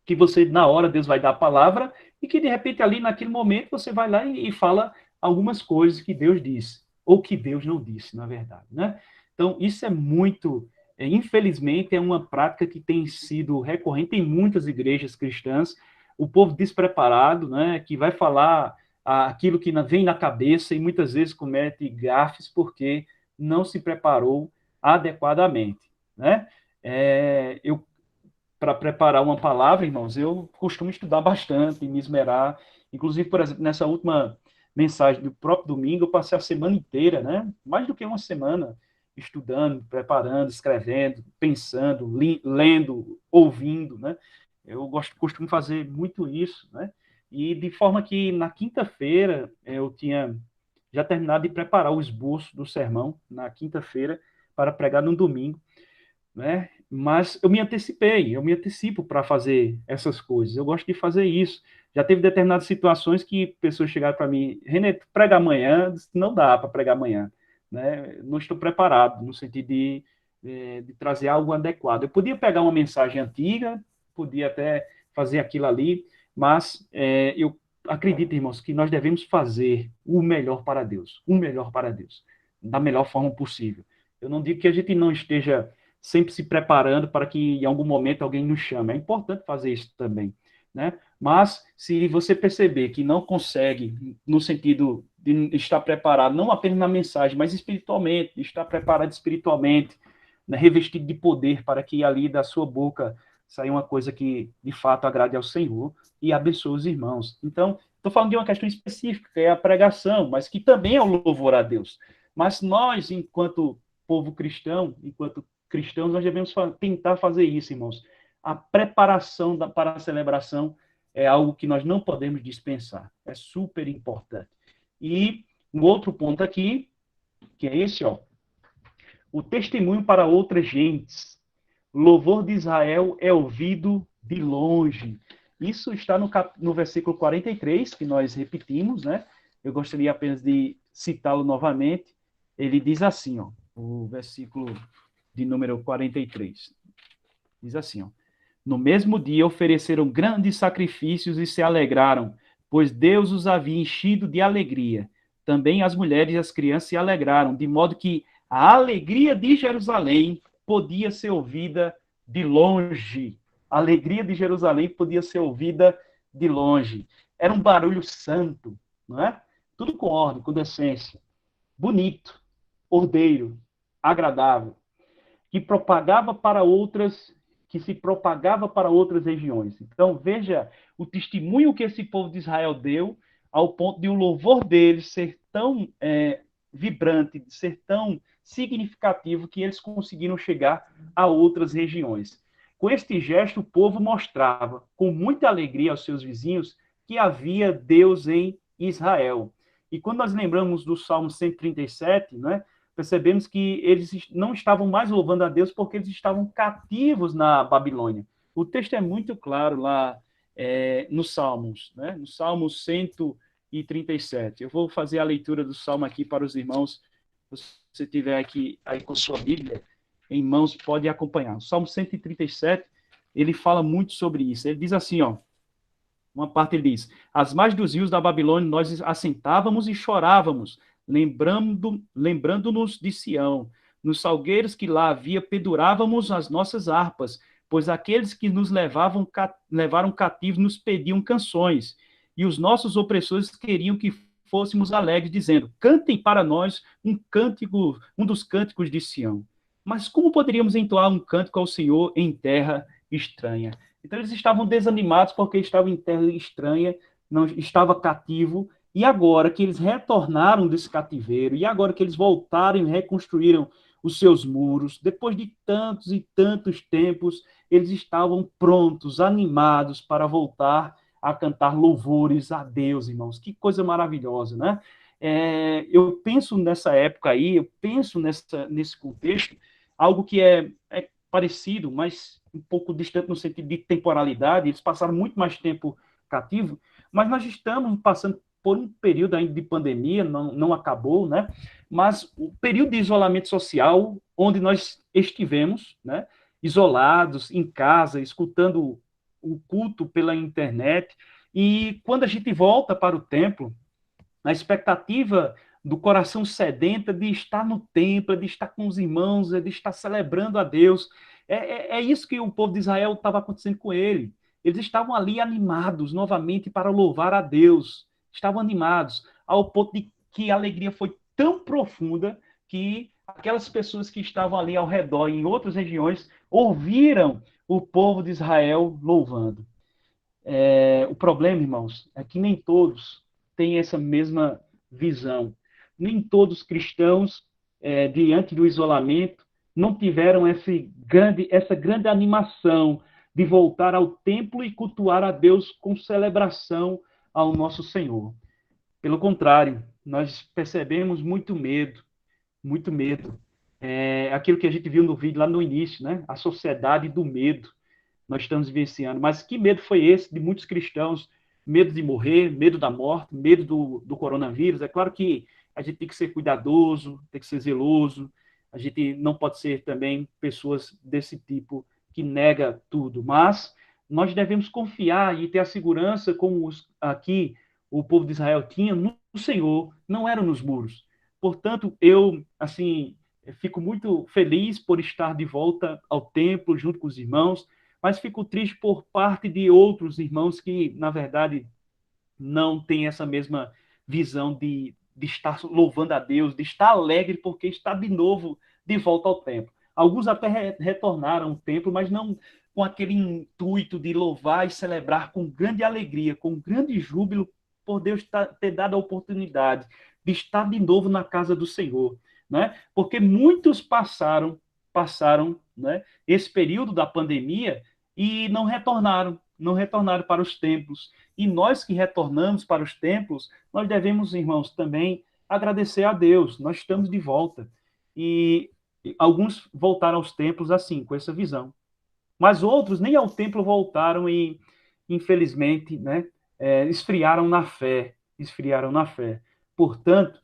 que você, na hora, Deus vai dar a palavra e que, de repente, ali, naquele momento, você vai lá e fala algumas coisas que Deus disse, ou que Deus não disse, na verdade, né? Então, isso é muito... infelizmente, é uma prática que tem sido recorrente em muitas igrejas cristãs, o povo despreparado, né, que vai falar aquilo que vem na cabeça e muitas vezes comete gafes porque não se preparou adequadamente, né? Para preparar uma palavra, irmãos, eu costumo estudar bastante, me esmerar. Inclusive, por exemplo, nessa última mensagem do próprio domingo, eu passei a semana inteira, né? Mais do que uma semana, estudando, preparando, escrevendo, pensando, lendo, ouvindo, né? Costumo fazer muito isso, né? E de forma que na quinta-feira eu tinha já terminado de preparar o esboço do sermão na quinta-feira para pregar no domingo, né? Mas eu me antecipo para fazer essas coisas. Eu gosto de fazer isso. Já teve determinadas situações que pessoas chegaram para mim, René, prega amanhã, não dá para pregar amanhã, né? Não estou preparado no sentido de trazer algo adequado. Eu podia pegar uma mensagem antiga, podia até fazer aquilo ali, mas eu acredito, irmãos, que nós devemos fazer o melhor para Deus, da melhor forma possível. Eu não digo que a gente não esteja sempre se preparando para que em algum momento alguém nos chame. É importante fazer isso também, né? Mas se você perceber que não consegue, no sentido de estar preparado, não apenas na mensagem, mas espiritualmente, de estar preparado espiritualmente, né, revestido de poder para que ali da sua boca saia uma coisa que de fato agrade ao Senhor e abençoe os irmãos. Então, estou falando de uma questão específica, que é a pregação, mas que também é o louvor a Deus. Mas nós, enquanto povo cristão, enquanto cristãos, nós devemos tentar fazer isso, irmãos. A preparação para a celebração é algo que nós não podemos dispensar. É super importante. E um outro ponto aqui, que é esse, ó. O testemunho para outras gentes. O louvor de Israel é ouvido de longe. Isso está no versículo 43, que nós repetimos, né? Eu gostaria apenas de citá-lo novamente. Ele diz assim, ó, o versículo de número 43. Diz assim, ó. No mesmo dia ofereceram grandes sacrifícios e se alegraram, pois Deus os havia enchido de alegria. Também as mulheres e as crianças se alegraram, de modo que a alegria de Jerusalém podia ser ouvida de longe. A alegria de Jerusalém podia ser ouvida de longe. Era um barulho santo, não é? Tudo com ordem, com decência. Bonito, ordeiro, agradável, que se propagava para outras regiões. Então, veja o testemunho que esse povo de Israel deu, ao ponto de o louvor deles ser tão vibrante, de ser tão significativo, que eles conseguiram chegar a outras regiões. Com este gesto, o povo mostrava, com muita alegria aos seus vizinhos, que havia Deus em Israel. E quando nós lembramos do Salmo 137, né, percebemos que eles não estavam mais louvando a Deus porque eles estavam cativos na Babilônia. O texto é muito claro lá nos Salmos, né? No Salmo 137. Eu vou fazer a leitura do Salmo aqui para os irmãos. Se você tiver aqui aí com sua Bíblia em mãos, pode acompanhar. O Salmo 137, ele fala muito sobre isso. Ele diz assim, ó, uma parte ele diz: às margens dos rios da Babilônia nós assentávamos e chorávamos, lembrando-nos de Sião. Nos salgueiros que lá havia, pendurávamos as nossas harpas, pois aqueles que nos levaram cativos nos pediam canções, e os nossos opressores queriam que fôssemos alegres, dizendo: cantem para nós um dos cânticos de Sião. Mas como poderíamos entoar um cântico ao Senhor em terra estranha? Então eles estavam desanimados porque estavam em terra estranha, não estava cativo, e agora que eles retornaram desse cativeiro, e agora que eles voltaram e reconstruíram os seus muros, depois de tantos e tantos tempos, eles estavam prontos, animados para voltar a cantar louvores a Deus, irmãos. Que coisa maravilhosa, né? Eu penso nessa época aí, eu penso nesse contexto, algo que é parecido, mas um pouco distante no sentido de temporalidade. Eles passaram muito mais tempo cativo, mas nós estamos passando por um período ainda de pandemia, não acabou, né? Mas o período de isolamento social, onde nós estivemos, né? Isolados, em casa, escutando o culto pela internet, e quando a gente volta para o templo, na expectativa do coração sedenta de estar no templo, de estar com os irmãos, de estar celebrando a Deus. É isso que o povo de Israel estava acontecendo com ele. Eles estavam ali animados novamente para louvar a Deus. Estavam animados, ao ponto de que a alegria foi tão profunda que aquelas pessoas que estavam ali ao redor, em outras regiões, ouviram o povo de Israel louvando. O problema, irmãos, é que nem todos têm essa mesma visão. Nem todos cristãos, diante do isolamento, não tiveram essa grande animação de voltar ao templo e cultuar a Deus com celebração ao nosso Senhor. Pelo contrário, nós percebemos muito medo, muito medo. Aquilo que a gente viu no vídeo lá no início, né? A sociedade do medo. Nós estamos vivenciando. Mas que medo foi esse de muitos cristãos? Medo de morrer, medo da morte, medo do coronavírus. É claro que a gente tem que ser cuidadoso, tem que ser zeloso. A gente não pode ser também pessoas desse tipo que nega tudo. Mas nós devemos confiar e ter a segurança, como aqui o povo de Israel tinha, no Senhor, não era nos muros. Portanto, eu, assim, fico muito feliz por estar de volta ao templo, junto com os irmãos, mas fico triste por parte de outros irmãos que, na verdade, não têm essa mesma visão de estar louvando a Deus, de estar alegre porque está de novo de volta ao templo. Alguns até retornaram ao templo, mas não com aquele intuito de louvar e celebrar com grande alegria, com grande júbilo, por Deus ter dado a oportunidade de estar de novo na casa do Senhor, né? Porque muitos passaram, né, esse período da pandemia e não retornaram. não retornaram para os templos. E nós que retornamos para os templos, nós devemos, irmãos, também agradecer a Deus. Nós estamos de volta. E alguns voltaram aos templos assim, com essa visão. Mas outros nem ao templo voltaram e, infelizmente, né, esfriaram na fé. Esfriaram na fé. Portanto,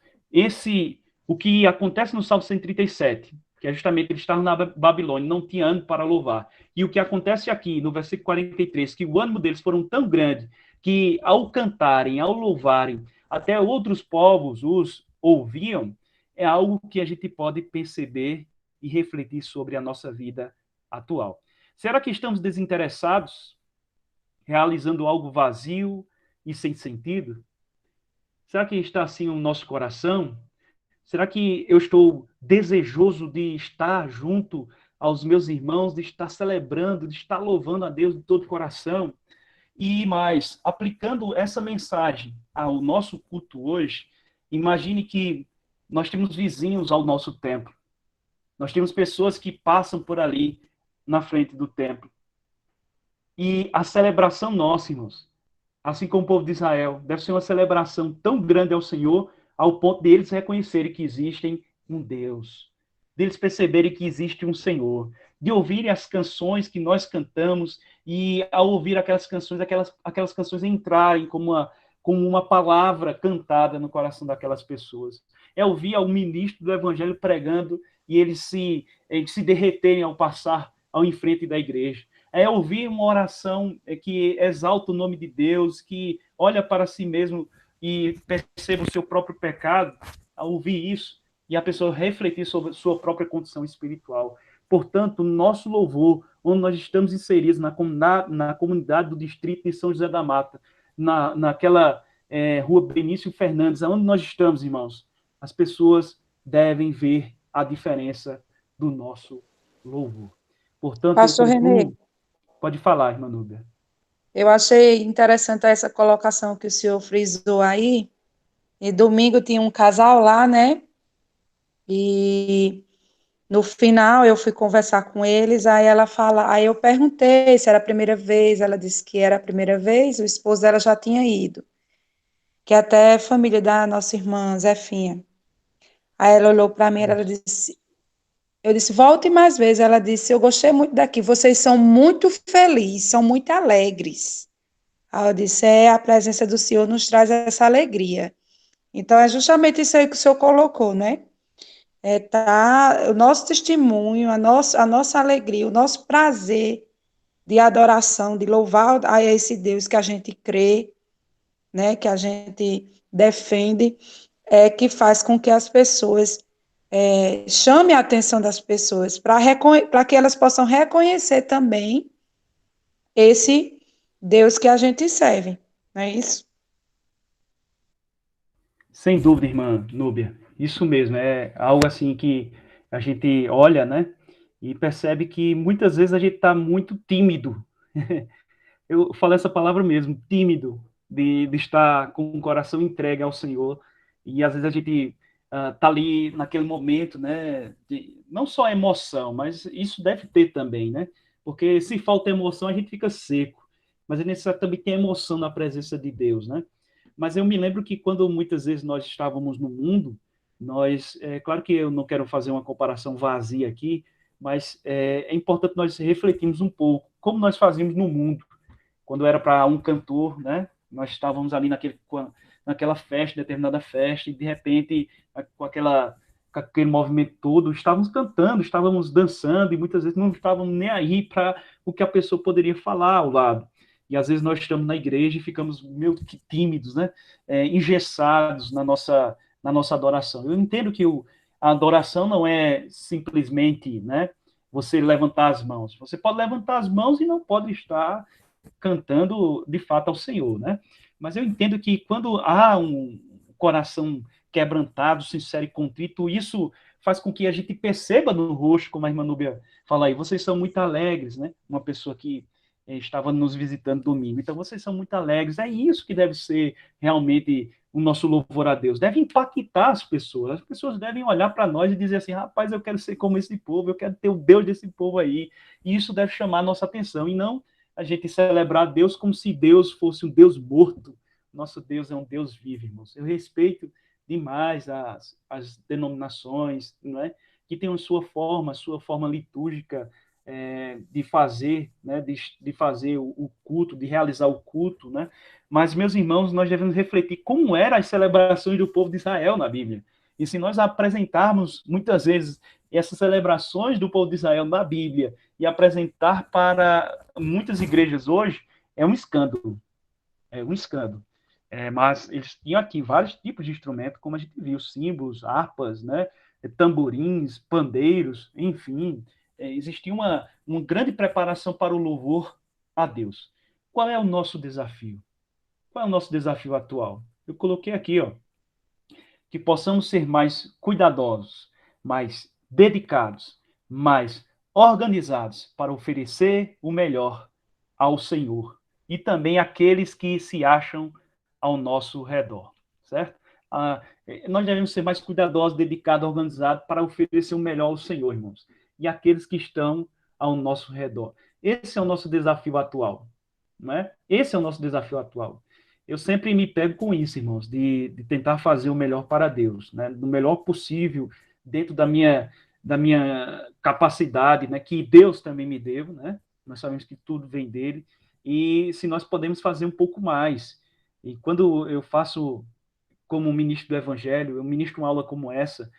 o que acontece no Salmo 137, que é justamente eles estavam na Babilônia, não tinha ânimo para louvar. E o que acontece aqui, no versículo 43, que o ânimo deles foram tão grande que, ao cantarem, ao louvarem, até outros povos os ouviam, é algo que a gente pode perceber e refletir sobre a nossa vida atual. Será que estamos desinteressados, realizando algo vazio e sem sentido? Será que está assim o nosso coração? Será que eu estou desejoso de estar junto aos meus irmãos, de estar celebrando, de estar louvando a Deus de todo o coração? E mais, aplicando essa mensagem ao nosso culto hoje, imagine que nós temos vizinhos ao nosso templo. Nós temos pessoas que passam por ali na frente do templo. E a celebração nossa, irmãos, assim como o povo de Israel, deve ser uma celebração tão grande ao Senhor, ao ponto deles reconhecerem que existe um Deus, deles perceberem que existe um Senhor, de ouvirem as canções que nós cantamos e, ao ouvir aquelas canções, aquelas canções entrarem como uma palavra cantada no coração daquelas pessoas. É ouvir o ministro do Evangelho pregando e eles se derreterem ao passar ao enfrente da igreja. É ouvir uma oração que exalta o nome de Deus, que olha para si mesmo e perceba o seu próprio pecado, ao ouvir isso, e a pessoa refletir sobre a sua própria condição espiritual. Portanto, o nosso louvor, onde nós estamos inseridos na comunidade do distrito de São José da Mata, naquela rua Benício Fernandes, onde nós estamos, irmãos, as pessoas devem ver a diferença do nosso louvor. Portanto, Pastor Renê, pode falar, irmã Núbia. eu achei interessante essa colocação que o senhor frisou aí. E domingo tinha um casal lá, né? E no final eu fui conversar com eles, aí eu perguntei se era a primeira vez, ela disse que era a primeira vez, o esposo dela já tinha ido, que até é família da nossa irmã Zefinha. Aí ela olhou para mim, ela disse, eu disse, volte mais vezes. Ela disse, eu gostei muito daqui, vocês são muito felizes, são muito alegres. Aí eu disse, a presença do Senhor nos traz essa alegria. Então, é justamente isso aí que o senhor colocou, né? O nosso testemunho, a nossa alegria, o nosso prazer de adoração, de louvar a esse Deus que a gente crê, né? Que a gente defende, que faz com que as pessoas chame a atenção das pessoas, para que elas possam reconhecer também esse Deus que a gente serve, não é isso? Sem dúvida, irmã Núbia. Isso mesmo, é algo assim que a gente olha, né? E percebe que muitas vezes a gente está muito tímido. Eu falo essa palavra mesmo, tímido, de estar com o coração entregue ao Senhor. E às vezes a gente tá ali naquele momento, né? Não só emoção, mas isso deve ter também, né? Porque se falta emoção, a gente fica seco. Mas é necessário também ter emoção na presença de Deus, né? Mas eu me lembro que quando muitas vezes nós estávamos no mundo, claro que eu não quero fazer uma comparação vazia aqui, mas é importante nós refletirmos um pouco como nós fazíamos no mundo, quando era para um cantor, né? Nós estávamos ali naquela festa, determinada festa, e de repente, com aquele movimento todo, estávamos cantando, estávamos dançando, e muitas vezes não estávamos nem aí para o que a pessoa poderia falar ao lado. E às vezes nós estamos na igreja e ficamos meio que tímidos, né? Engessados na nossa adoração. Eu entendo que a adoração não é simplesmente, né, você levantar as mãos. Você pode levantar as mãos e não pode estar cantando de fato ao Senhor, né? Mas eu entendo que quando há um coração quebrantado, sincero e contrito, isso faz com que a gente perceba no rosto, como a irmã Núbia fala aí, vocês são muito alegres, né? Uma pessoa que estava nos visitando domingo. Então, vocês são muito alegres. É isso que deve ser realmente o nosso louvor a Deus. Deve impactar as pessoas. As pessoas devem olhar para nós e dizer assim, rapaz, eu quero ser como esse povo, eu quero ter o Deus desse povo aí. E isso deve chamar a nossa atenção. E não a gente celebrar Deus como se Deus fosse um Deus morto. Nosso Deus é um Deus vivo, irmãos. Eu respeito demais as denominações, não é? Que tem a sua forma litúrgica de fazer, né? De fazer o culto, de realizar o culto, né? Mas, meus irmãos, nós devemos refletir como eram as celebrações do povo de Israel na Bíblia. E se nós apresentarmos, muitas vezes, essas celebrações do povo de Israel na Bíblia e apresentar para muitas igrejas hoje, é um escândalo. É um escândalo. Mas eles tinham aqui vários tipos de instrumentos, como a gente viu, símbolos, harpas, né, tamborins, pandeiros, enfim. Existia uma grande preparação para o louvor a Deus. Qual é o nosso desafio? Qual é o nosso desafio atual? Eu coloquei aqui, ó, que possamos ser mais cuidadosos, mais dedicados, mais organizados para oferecer o melhor ao Senhor e também àqueles que se acham ao nosso redor, certo? Nós devemos ser mais cuidadosos, dedicados, organizados para oferecer o melhor ao Senhor, irmãos, e àqueles que estão ao nosso redor. Esse é o nosso desafio atual, não é? Esse é o nosso desafio atual. Eu sempre me pego com isso, irmãos, de tentar fazer o melhor para Deus, né? Do melhor possível, dentro da minha capacidade, né? Que Deus também me deu, né? Nós sabemos que tudo vem dele, e se nós podemos fazer um pouco mais. E quando eu faço como ministro do Evangelho, eu ministro uma aula como essa,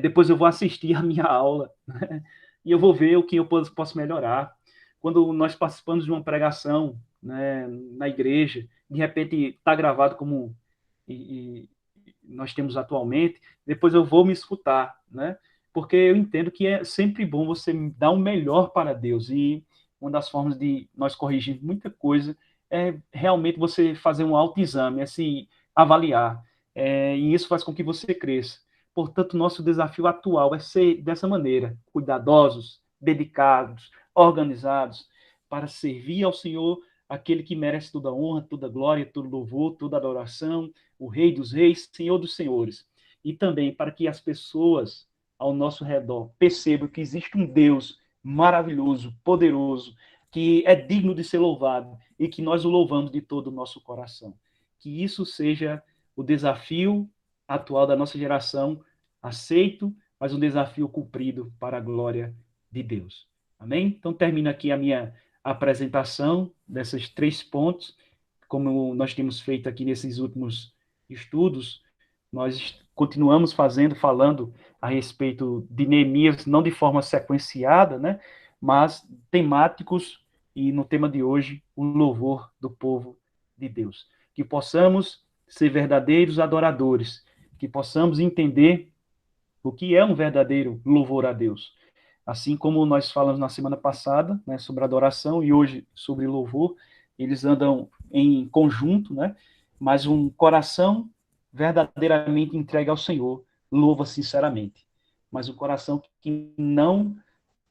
depois eu vou assistir a minha aula, né? E eu vou ver o que eu posso melhorar. Quando nós participamos de uma pregação, né, na igreja, de repente está gravado como e nós temos atualmente, depois eu vou me escutar, né? Porque eu entendo que é sempre bom você dar o melhor para Deus, e uma das formas de nós corrigir muita coisa é realmente você fazer um autoexame, assim, avaliar, e isso faz com que você cresça. Portanto, nosso desafio atual é ser dessa maneira, cuidadosos, dedicados, organizados, para servir ao Senhor, aquele que merece toda honra, toda glória, todo louvor, toda adoração, o Rei dos Reis, Senhor dos Senhores. E também para que as pessoas ao nosso redor percebam que existe um Deus maravilhoso, poderoso, que é digno de ser louvado e que nós o louvamos de todo o nosso coração. Que isso seja o desafio atual da nossa geração, aceito, mas um desafio cumprido para a glória de Deus. Amém? Então, termino aqui a minha apresentação desses 3 pontos, como nós temos feito aqui nesses últimos estudos. Nós continuamos falando a respeito de Neemias, não de forma sequenciada, né, mas temáticos, e no tema de hoje, o louvor do povo de Deus. Que possamos ser verdadeiros adoradores, que possamos entender o que é um verdadeiro louvor a Deus. Assim como nós falamos na semana passada, né, sobre adoração, e hoje sobre louvor, eles andam em conjunto, né? Mas um coração verdadeiramente entregue ao Senhor louva sinceramente. Mas um coração que não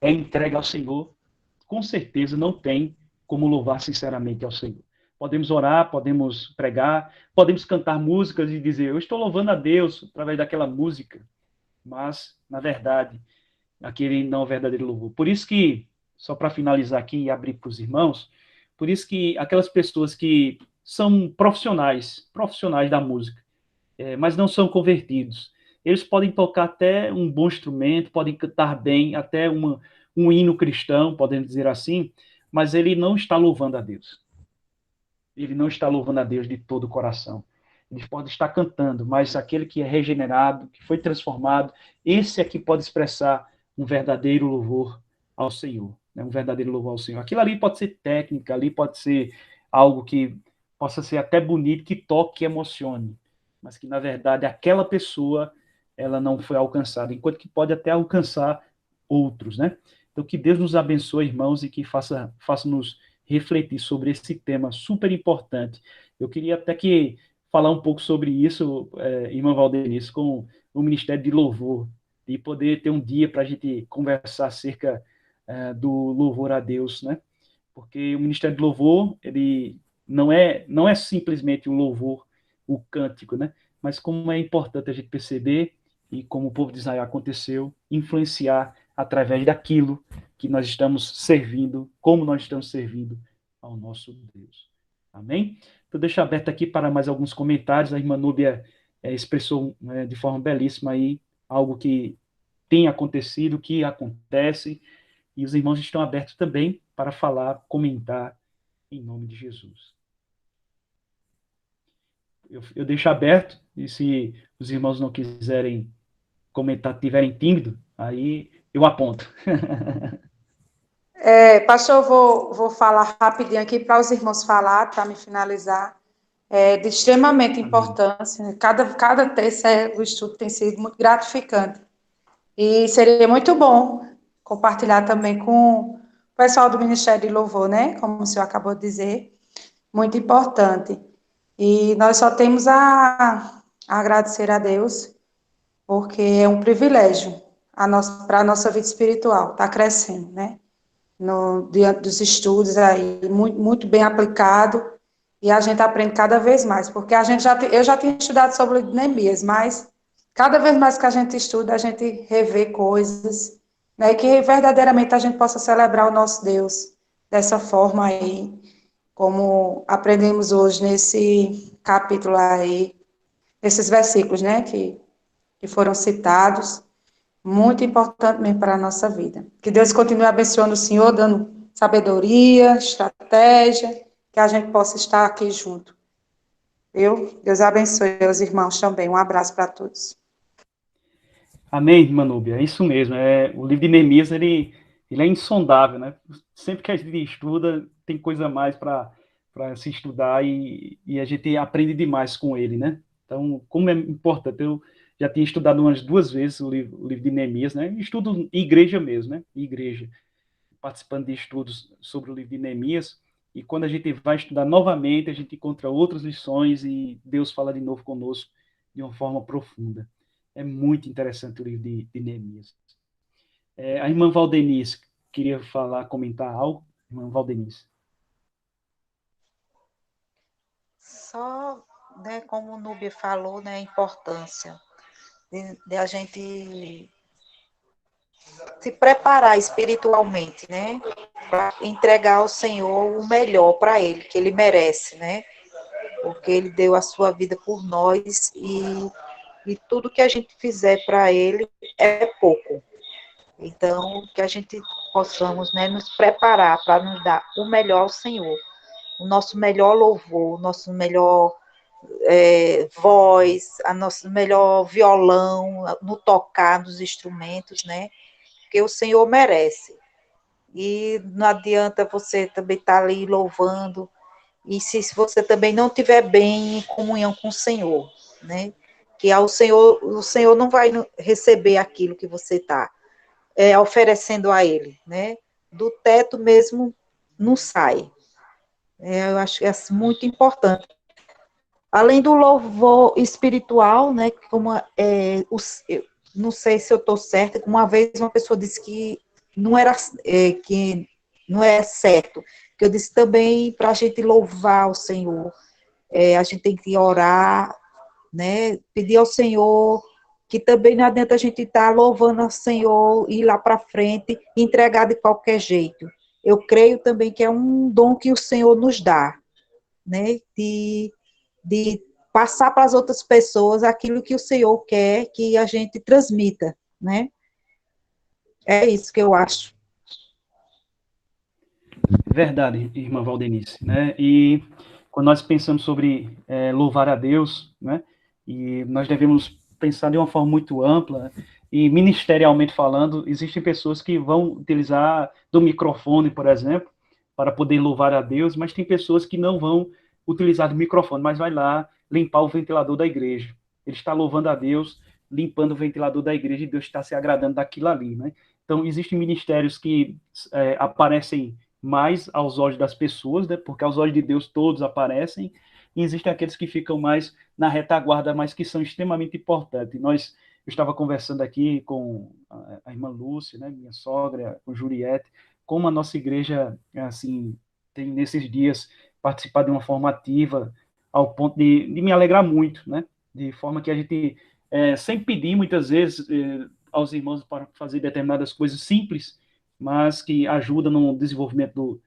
é entregue ao Senhor, com certeza não tem como louvar sinceramente ao Senhor. Podemos orar, podemos pregar, podemos cantar músicas e dizer, eu estou louvando a Deus através daquela música, mas, na verdade, aquele não é o verdadeiro louvor. Por isso que, só para finalizar aqui e abrir para os irmãos, por isso que aquelas pessoas que são profissionais da música, mas não são convertidos, eles podem tocar até um bom instrumento, podem cantar bem, até um hino cristão, podemos dizer assim, mas ele não está louvando a Deus. Ele não está louvando a Deus de todo o coração. Eles podem estar cantando, mas aquele que é regenerado, que foi transformado, esse aqui pode expressar um verdadeiro louvor ao Senhor, né? Um verdadeiro louvor ao Senhor. Aquilo ali pode ser técnica, ali pode ser algo que possa ser até bonito, que toque, que emocione, mas que, na verdade, aquela pessoa, ela não foi alcançada, enquanto que pode até alcançar outros, né? Então, que Deus nos abençoe, irmãos, e que faça-nos refletir sobre esse tema super importante. Eu queria até que falar um pouco sobre isso, irmã Valdenice, com o Ministério de Louvor, e poder ter um dia para a gente conversar acerca do louvor a Deus, né? Porque o Ministério de Louvor, ele não é simplesmente o louvor, o cântico, né? Mas como é importante a gente perceber, e como o povo de Israel aconteceu, influenciar através daquilo que nós estamos servindo, como nós estamos servindo ao nosso Deus. Amém? Então, deixa aberto aqui para mais alguns comentários. A irmã Núbia expressou de forma belíssima aí algo que tem acontecido, que acontece, e os irmãos estão abertos também para falar, comentar, em nome de Jesus. Eu deixo aberto, e se os irmãos não quiserem comentar, tiverem tímido, aí eu aponto. Pastor, eu vou falar rapidinho aqui para os irmãos falar, para me finalizar. É de extremamente Amém. importância. Cada terça o estudo tem sido muito gratificante. E seria muito bom compartilhar também com o pessoal do Ministério de Louvor, né? Como o senhor acabou de dizer, muito importante. E nós só temos a agradecer a Deus, porque é um privilégio para a nossa vida espiritual, está crescendo, né? Diante dos estudos aí, muito, muito bem aplicado, e a gente aprende cada vez mais, porque eu já tinha estudado sobre Neemias, mas cada vez mais que a gente estuda, a gente revê coisas, né, e que verdadeiramente a gente possa celebrar o nosso Deus dessa forma aí, como aprendemos hoje nesse capítulo aí, nesses versículos, né, que foram citados, muito importante mesmo para a nossa vida. Que Deus continue abençoando o Senhor, dando sabedoria, estratégia, que a gente possa estar aqui junto. Viu? Deus abençoe os irmãos também. Um abraço para todos. Amém, irmã Núbia, é isso mesmo. O livro de Neemias, ele é insondável, né? Sempre que a gente estuda, tem coisa a mais para se estudar e a gente aprende demais com ele, né? Então, como é importante, eu já tinha estudado umas 2 vezes o livro de Neemias, né? Estudo em igreja mesmo, né? Igreja, participando de estudos sobre o livro de Neemias, e quando a gente vai estudar novamente, a gente encontra outras lições e Deus fala de novo conosco de uma forma profunda. É muito interessante o livro de Neemias. A irmã Valdenice queria falar, comentar algo. Irmã Valdenice. Só, né, como o Nubia falou, né, a importância de a gente se preparar espiritualmente, né, para entregar ao Senhor o melhor para Ele, que Ele merece, né, porque Ele deu a sua vida por nós e tudo que a gente fizer para Ele é pouco. Então, que a gente possamos, né, nos preparar para nos dar o melhor ao Senhor, o nosso melhor louvor, o nosso melhor voz, a nosso melhor violão, no tocar nos instrumentos, né? Porque o Senhor merece. E não adianta você também estar ali louvando, e se você também não estiver bem em comunhão com o Senhor, né? Que o Senhor não vai receber aquilo que você está oferecendo a Ele, né? Do teto mesmo não sai. Eu acho que é muito importante. Além do louvor espiritual, né, como eu não sei se eu estou certa, uma vez uma pessoa disse que não é certo, que eu disse também para a gente louvar o Senhor, a gente tem que orar, né, pedir ao Senhor, que também não adianta a gente estar louvando ao Senhor, ir lá para frente, e entregar de qualquer jeito. Eu creio também que é um dom que o Senhor nos dá, né, de passar para as outras pessoas aquilo que o Senhor quer que a gente transmita, né? É isso que eu acho. Verdade, irmã Valdenice, né? E quando nós pensamos sobre louvar a Deus, né? E nós devemos pensar de uma forma muito ampla e ministerialmente falando, existem pessoas que vão utilizar do microfone, por exemplo, para poder louvar a Deus, mas tem pessoas que não vão utilizar do microfone, mas vai lá limpar o ventilador da igreja. Ele está louvando a Deus, limpando o ventilador da igreja e Deus está se agradando daquilo ali, né? Então, existem ministérios que aparecem mais aos olhos das pessoas, né? Porque aos olhos de Deus todos aparecem, e existem aqueles que ficam mais na retaguarda, mas que são extremamente importantes. Eu estava conversando aqui com a irmã Lúcia, né, minha sogra, com Juliette, como a nossa igreja, assim, tem nesses dias participado de uma forma ativa, ao ponto de me alegrar muito, né? De forma que a gente, sem pedir muitas vezes aos irmãos para fazer determinadas coisas simples, mas que ajuda no desenvolvimento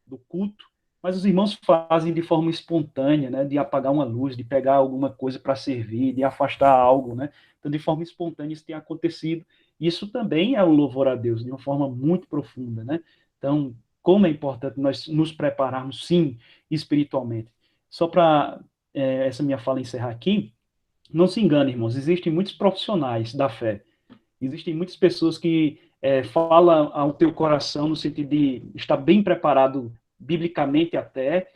do culto, mas os irmãos fazem de forma espontânea, né, de apagar uma luz, de pegar alguma coisa para servir, de afastar algo, né? Então, de forma espontânea isso tem acontecido. Isso também é um louvor a Deus, de uma forma muito profunda, né? Então, como é importante nós nos prepararmos, sim, espiritualmente. Só para essa minha fala encerrar aqui, não se engane, irmãos, existem muitos profissionais da fé, existem muitas pessoas que falam ao teu coração no sentido de estar bem preparado biblicamente até,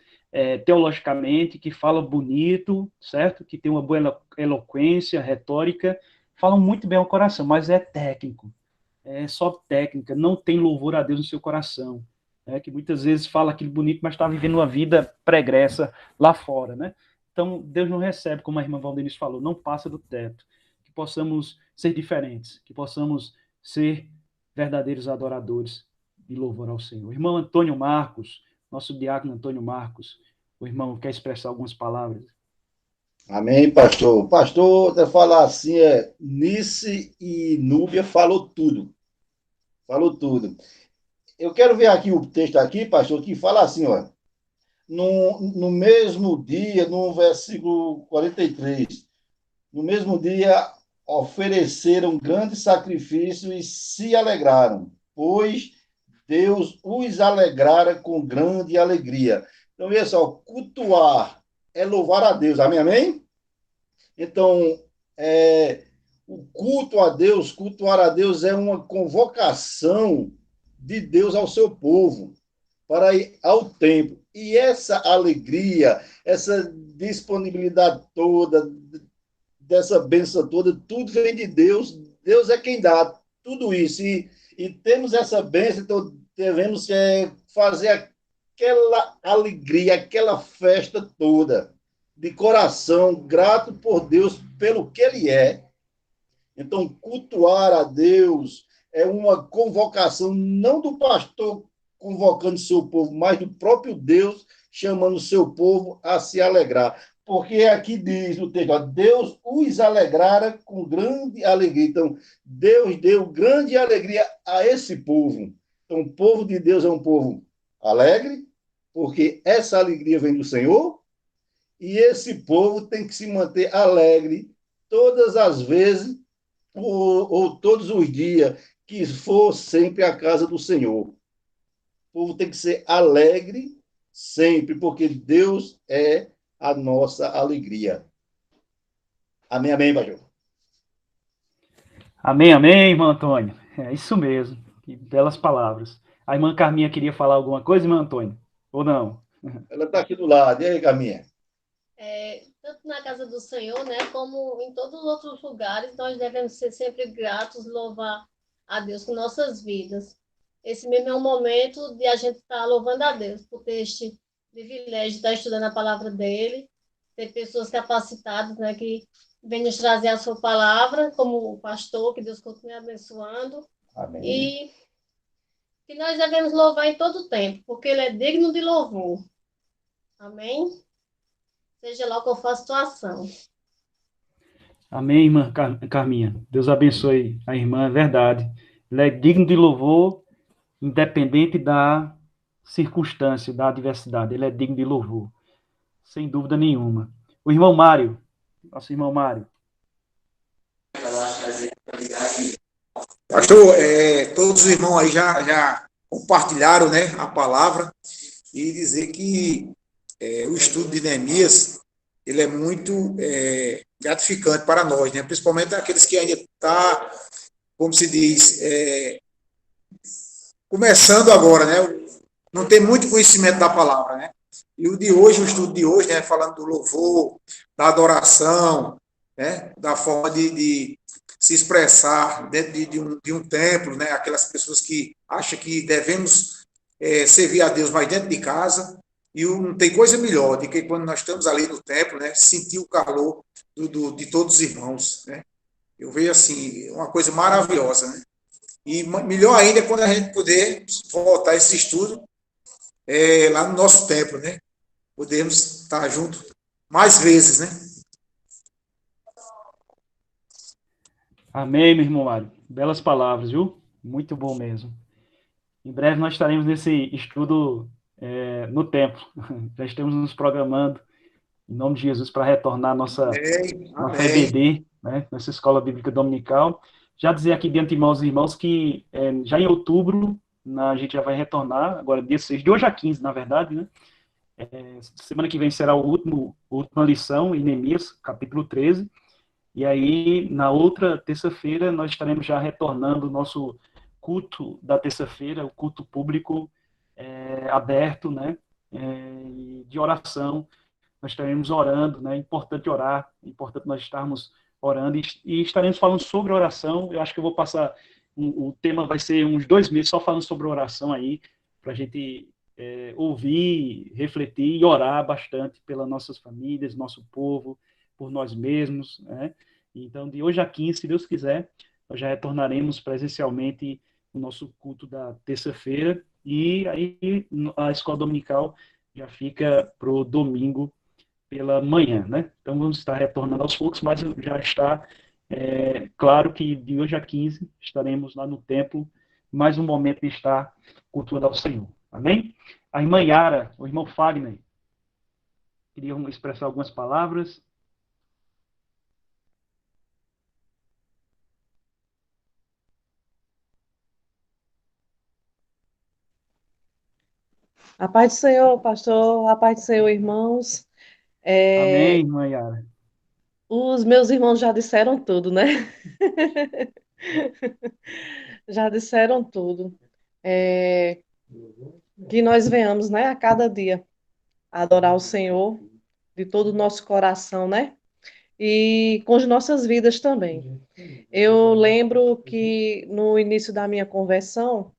teologicamente, que fala bonito, certo? Que tem uma boa eloquência, retórica, falam muito bem ao coração, mas é técnico, é só técnica, não tem louvor a Deus no seu coração. Que muitas vezes fala aquilo bonito, mas está vivendo uma vida pregressa lá fora, né? Então, Deus não recebe, como a irmã Valdenice falou, não passa do teto. Que possamos ser diferentes, que possamos ser verdadeiros adoradores de louvor ao Senhor. Irmão Antônio Marcos, nosso diácono Antônio Marcos, o irmão quer expressar algumas palavras. Amém, pastor. Pastor, eu falar assim, Nice e Núbia falou tudo. Falou tudo. Eu quero ver aqui o texto aqui, pastor, que fala assim, ó. No mesmo dia, no versículo 43, no mesmo dia ofereceram grande sacrifício e se alegraram, pois Deus os alegrara com grande alegria. Então, veja só, cultuar é louvar a Deus. Amém, amém? Então, o culto a Deus, cultuar a Deus é uma convocação de Deus ao seu povo para ir ao templo. E essa alegria, essa disponibilidade toda, dessa bênção toda, tudo vem de Deus. Deus é quem dá tudo isso. E temos essa bênção, então devemos fazer aquela alegria, aquela festa toda, de coração, grato por Deus pelo que Ele é. Então, cultuar a Deus é uma convocação, não do pastor convocando seu povo, mas do próprio Deus chamando seu povo a se alegrar. Porque aqui diz no texto, ó, Deus os alegrara com grande alegria. Então, Deus deu grande alegria a esse povo. Então, o povo de Deus é um povo alegre, porque essa alegria vem do Senhor, e esse povo tem que se manter alegre todas as vezes ou todos os dias que for sempre a casa do Senhor. O povo tem que ser alegre sempre, porque Deus é a nossa alegria. Amém, amém, pastor. Amém, amém, irmão Antônio. É isso mesmo. Que belas palavras. A irmã Carminha queria falar alguma coisa, irmão Antônio? Ou não? Ela está aqui do lado. E aí, Caminha? Tanto na casa do Senhor, né, como em todos os outros lugares, nós devemos ser sempre gratos, louvar a Deus com nossas vidas. Esse mesmo é um momento de a gente estar louvando a Deus por ter este privilégio de estar estudando a palavra dele, ter pessoas capacitadas, né, que vêm nos trazer a sua palavra, como o pastor, que Deus continue abençoando. Amém. E que nós devemos louvar em todo o tempo, porque ele é digno de louvor. Amém? Seja lá qual for a situação. Amém, irmã Carminha. Deus abençoe a irmã, é verdade. Ele é digno de louvor, independente da circunstância, da adversidade. Ele é digno de louvor, sem dúvida nenhuma. O irmão Mário, nosso irmão Mário. Pastor, todos os irmãos aí já compartilharam, né, a palavra e dizer que o estudo de Neemias ele é muito gratificante para nós, né, principalmente aqueles que ainda estão, como se diz, começando agora, né, não tem muito conhecimento da palavra, né, e o de hoje, o estudo de hoje, né, falando do louvor, da adoração, né, da forma de se expressar dentro de um templo, né? Aquelas pessoas que acham que devemos servir a Deus mais dentro de casa, e não tem coisa melhor do que quando nós estamos ali no templo, né? Sentir o calor de todos os irmãos, né? Eu vejo assim, uma coisa maravilhosa, né? E melhor ainda é quando a gente puder voltar esse estudo lá no nosso templo, né? Podemos estar juntos mais vezes, né? Amém, meu irmão Mário. Belas palavras, viu? Muito bom mesmo. Em breve nós estaremos nesse estudo no templo. Já estamos nos programando, em nome de Jesus, para retornar à nossa Amém. EBD, né, nossa Escola Bíblica Dominical. Já dizer aqui de antemão aos irmãos que já em outubro a gente já vai retornar, agora dia 6, de hoje a 15, na verdade, né? Semana que vem será a última lição, em Neemias, capítulo 13. E aí, na outra terça-feira, nós estaremos já retornando o nosso culto da terça-feira, o culto público aberto, né? De oração. Nós estaremos orando, né? É importante orar, é importante nós estarmos orando e estaremos falando sobre oração. Eu acho que eu vou passar, o tema vai ser uns 2 meses só falando sobre oração aí, para a gente ouvir, refletir e orar bastante pelas nossas famílias, nosso povo, por nós mesmos, né? Então, de hoje a 15, se Deus quiser, nós já retornaremos presencialmente no nosso culto da terça-feira e aí a escola dominical já fica para o domingo pela manhã, né? Então vamos estar retornando aos poucos, mas já está claro que de hoje a 15 estaremos lá no templo, mais um momento de estar cultuando ao Senhor. Amém? A irmã Yara, o irmão Fagner, queriam expressar algumas palavras. A paz do Senhor, pastor, a paz do Senhor, irmãos. Amém, É, irmã Yara. os meus irmãos já disseram tudo, né? Já disseram tudo. É, que nós venhamos, né, a cada dia adorar o Senhor de todo o nosso coração, né? E com as nossas vidas também. Eu lembro que no início da minha conversão,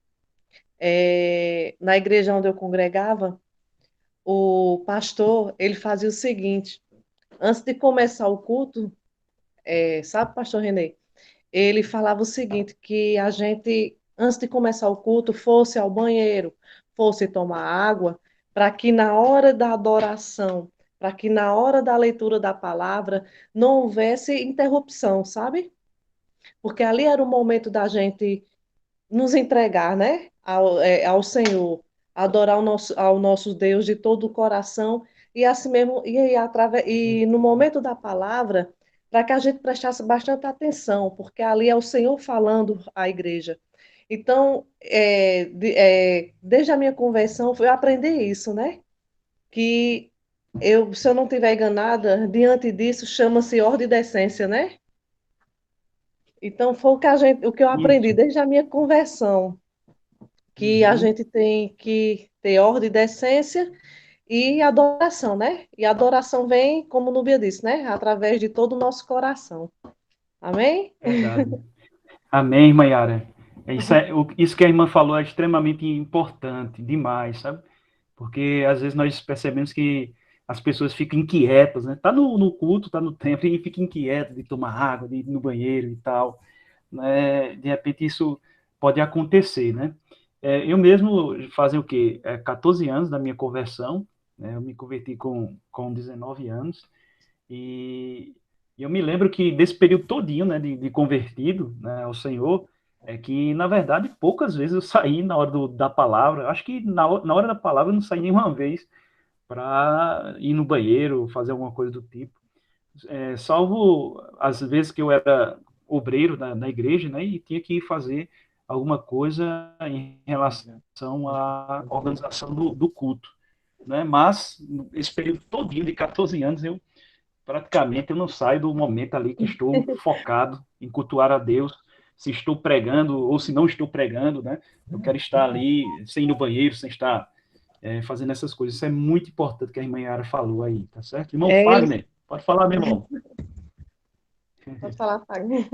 na igreja onde eu congregava, o pastor, ele fazia o seguinte: antes de começar o culto, sabe, pastor Renê? Ele falava o seguinte, que a gente, antes de começar o culto, fosse ao banheiro, fosse tomar água, para que na hora da adoração, para que na hora da leitura da palavra, não houvesse interrupção, sabe? Porque ali era o momento da gente nos entregar, né, ao Senhor, adorar ao nosso Deus de todo o coração e assim mesmo e no momento da palavra, para que a gente prestasse bastante atenção, porque ali é o Senhor falando à igreja. Então, desde a minha conversão, eu aprendi isso, né? Que se eu não estiver enganada, diante disso chama-se ordem e decência, né? Então, foi o que eu aprendi Isso. desde a minha conversão, que a Uhum. gente tem que ter ordem e decência e adoração, né? E a adoração vem, como Núbia disse, né? Através de todo o nosso coração. Amém? Verdade. Amém, irmã Yara. Isso que a irmã falou é extremamente importante, demais, sabe? Porque às vezes nós percebemos que as pessoas ficam inquietas, né? Tá no culto, tá no templo e fica inquieto de tomar água, de ir no banheiro e tal, né? De repente isso pode acontecer, né? Eu mesmo fazem o quê? 14 anos da minha conversão, né? Eu me converti com 19 anos e eu me lembro que desse período todinho, né, de convertido, né, ao Senhor, é que, na verdade, poucas vezes eu saí na hora da palavra. Acho que na hora da palavra eu não saí nenhuma vez para ir no banheiro, fazer alguma coisa do tipo. Salvo as vezes que eu era obreiro na igreja, né, e tinha que fazer alguma coisa em relação à organização do culto, né? Mas esse período todinho de 14 anos praticamente eu não saio do momento ali que estou focado em cultuar a Deus, se estou pregando ou se não estou pregando, né? Eu quero estar ali sem ir no banheiro, sem estar fazendo essas coisas. Isso é muito importante que a irmã Yara falou aí, tá certo? Irmão Ele Fagner, pode falar, meu irmão. pode falar, Fagner.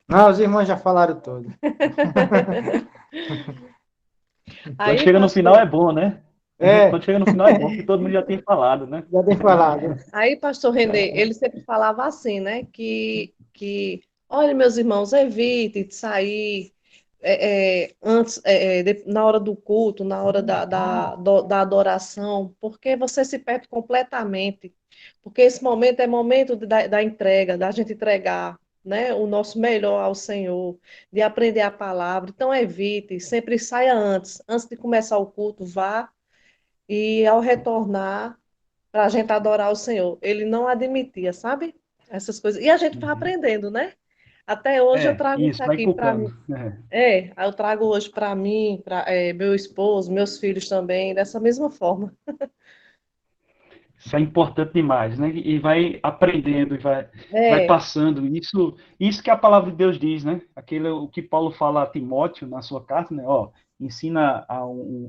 Não, os irmãos já falaram tudo. Quando Aí, chega no final pastor, é bom, né? É, Quando chega no final é bom, porque todo mundo já tem falado, né? já tem falado. aí, pastor Renê, ele sempre falava assim, né? Olha, meus irmãos, evite de sair antes, na hora do culto, na hora da adoração, porque você se perde completamente. Porque esse momento é momento da entrega, da gente entregar né, o nosso melhor ao Senhor, de aprender a palavra. Então, evite, sempre saia antes de começar o culto, vá e ao retornar para a gente adorar o Senhor. Ele não admitia, sabe? Essas coisas. E a gente vai Uhum. aprendendo, né? Até hoje eu trago isso Isso, vai aqui para mim. inculcando. Eu trago hoje para mim, para meu esposo, meus filhos também, dessa mesma forma. Isso é importante demais, né? E vai aprendendo e vai É, passando. Isso que a palavra de Deus diz, né? O que Paulo fala a Timóteo na sua carta, né? Ó, ensina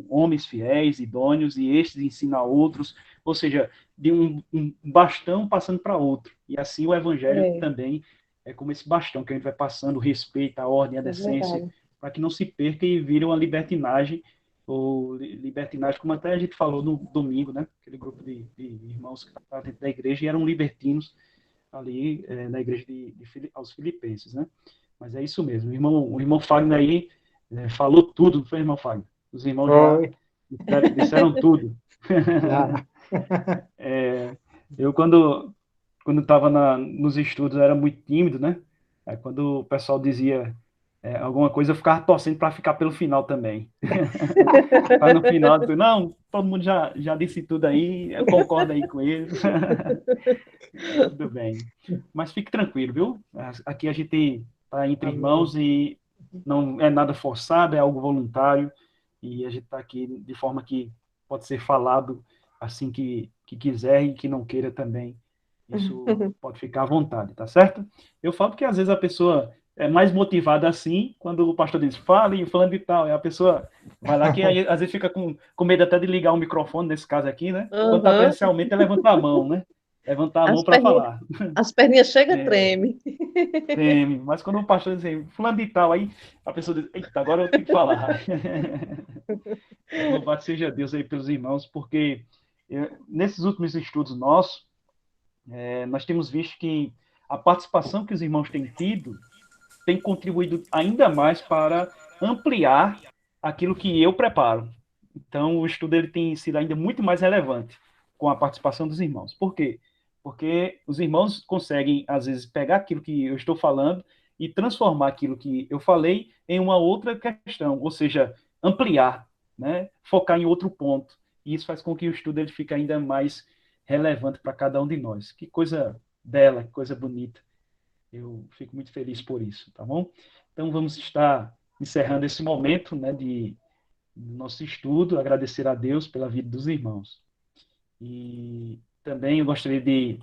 homens fiéis, idôneos, e estes ensina a outros. Ou seja, de um bastão passando para outro. E assim o evangelho é, também é como esse bastão que a gente vai passando, o respeito, a ordem, a é decência, verdade. para que não se perca e vire uma libertinagem ou libertinagem, como até a gente falou no domingo, né? Aquele grupo de irmãos que estavam dentro da igreja e eram libertinos ali na igreja aos Filipenses, né? Mas é isso mesmo. O irmão Fagner aí falou tudo, não foi, irmão Fagner? Os irmãos já Foi. disseram tudo. Já. Eu, quando estava nos estudos, eu era muito tímido, né? Aí, quando o pessoal dizia alguma coisa, eu ficava torcendo para ficar pelo final também. Para no final dizer, não, todo mundo já disse tudo aí, eu concordo aí com eles. Tudo bem. Mas fique tranquilo, viu? Aqui a gente está entre Amém. irmãos e não é nada forçado, é algo voluntário. E a gente está aqui de forma que pode ser falado assim que quiser e que não queira também. Isso pode ficar à vontade, tá certo? Eu falo que às vezes a pessoa é mais motivada assim, quando o pastor diz, fale, falando de tal, e a pessoa vai lá que aí, às vezes fica com medo até de ligar o microfone, nesse caso aqui, né? Quando está Aham. presencialmente, é levantar a mão, né? Levantar a mão As para perninhas, falar. as perninhas chega É, treme. teme. Mas quando o pastor diz assim, fulano de tal, aí a pessoa diz, eita, agora eu tenho que falar. Mas louvado seja Deus aí pelos irmãos, porque nesses últimos estudos nossos, nós temos visto que a participação que os irmãos têm tido tem contribuído ainda mais para ampliar aquilo que eu preparo. Então, o estudo ele tem sido ainda muito mais relevante com a participação dos irmãos. Por quê? Porque os irmãos conseguem, às vezes, pegar aquilo que eu estou falando e transformar aquilo que eu falei em uma outra questão, ou seja, ampliar, né? Focar em outro ponto. E isso faz com que o estudo ele fique ainda mais relevante para cada um de nós. Que coisa bela, que coisa bonita. Eu fico muito feliz por isso, tá bom? Então, vamos estar encerrando esse momento, né, do nosso estudo, agradecer a Deus pela vida dos irmãos. E também eu gostaria de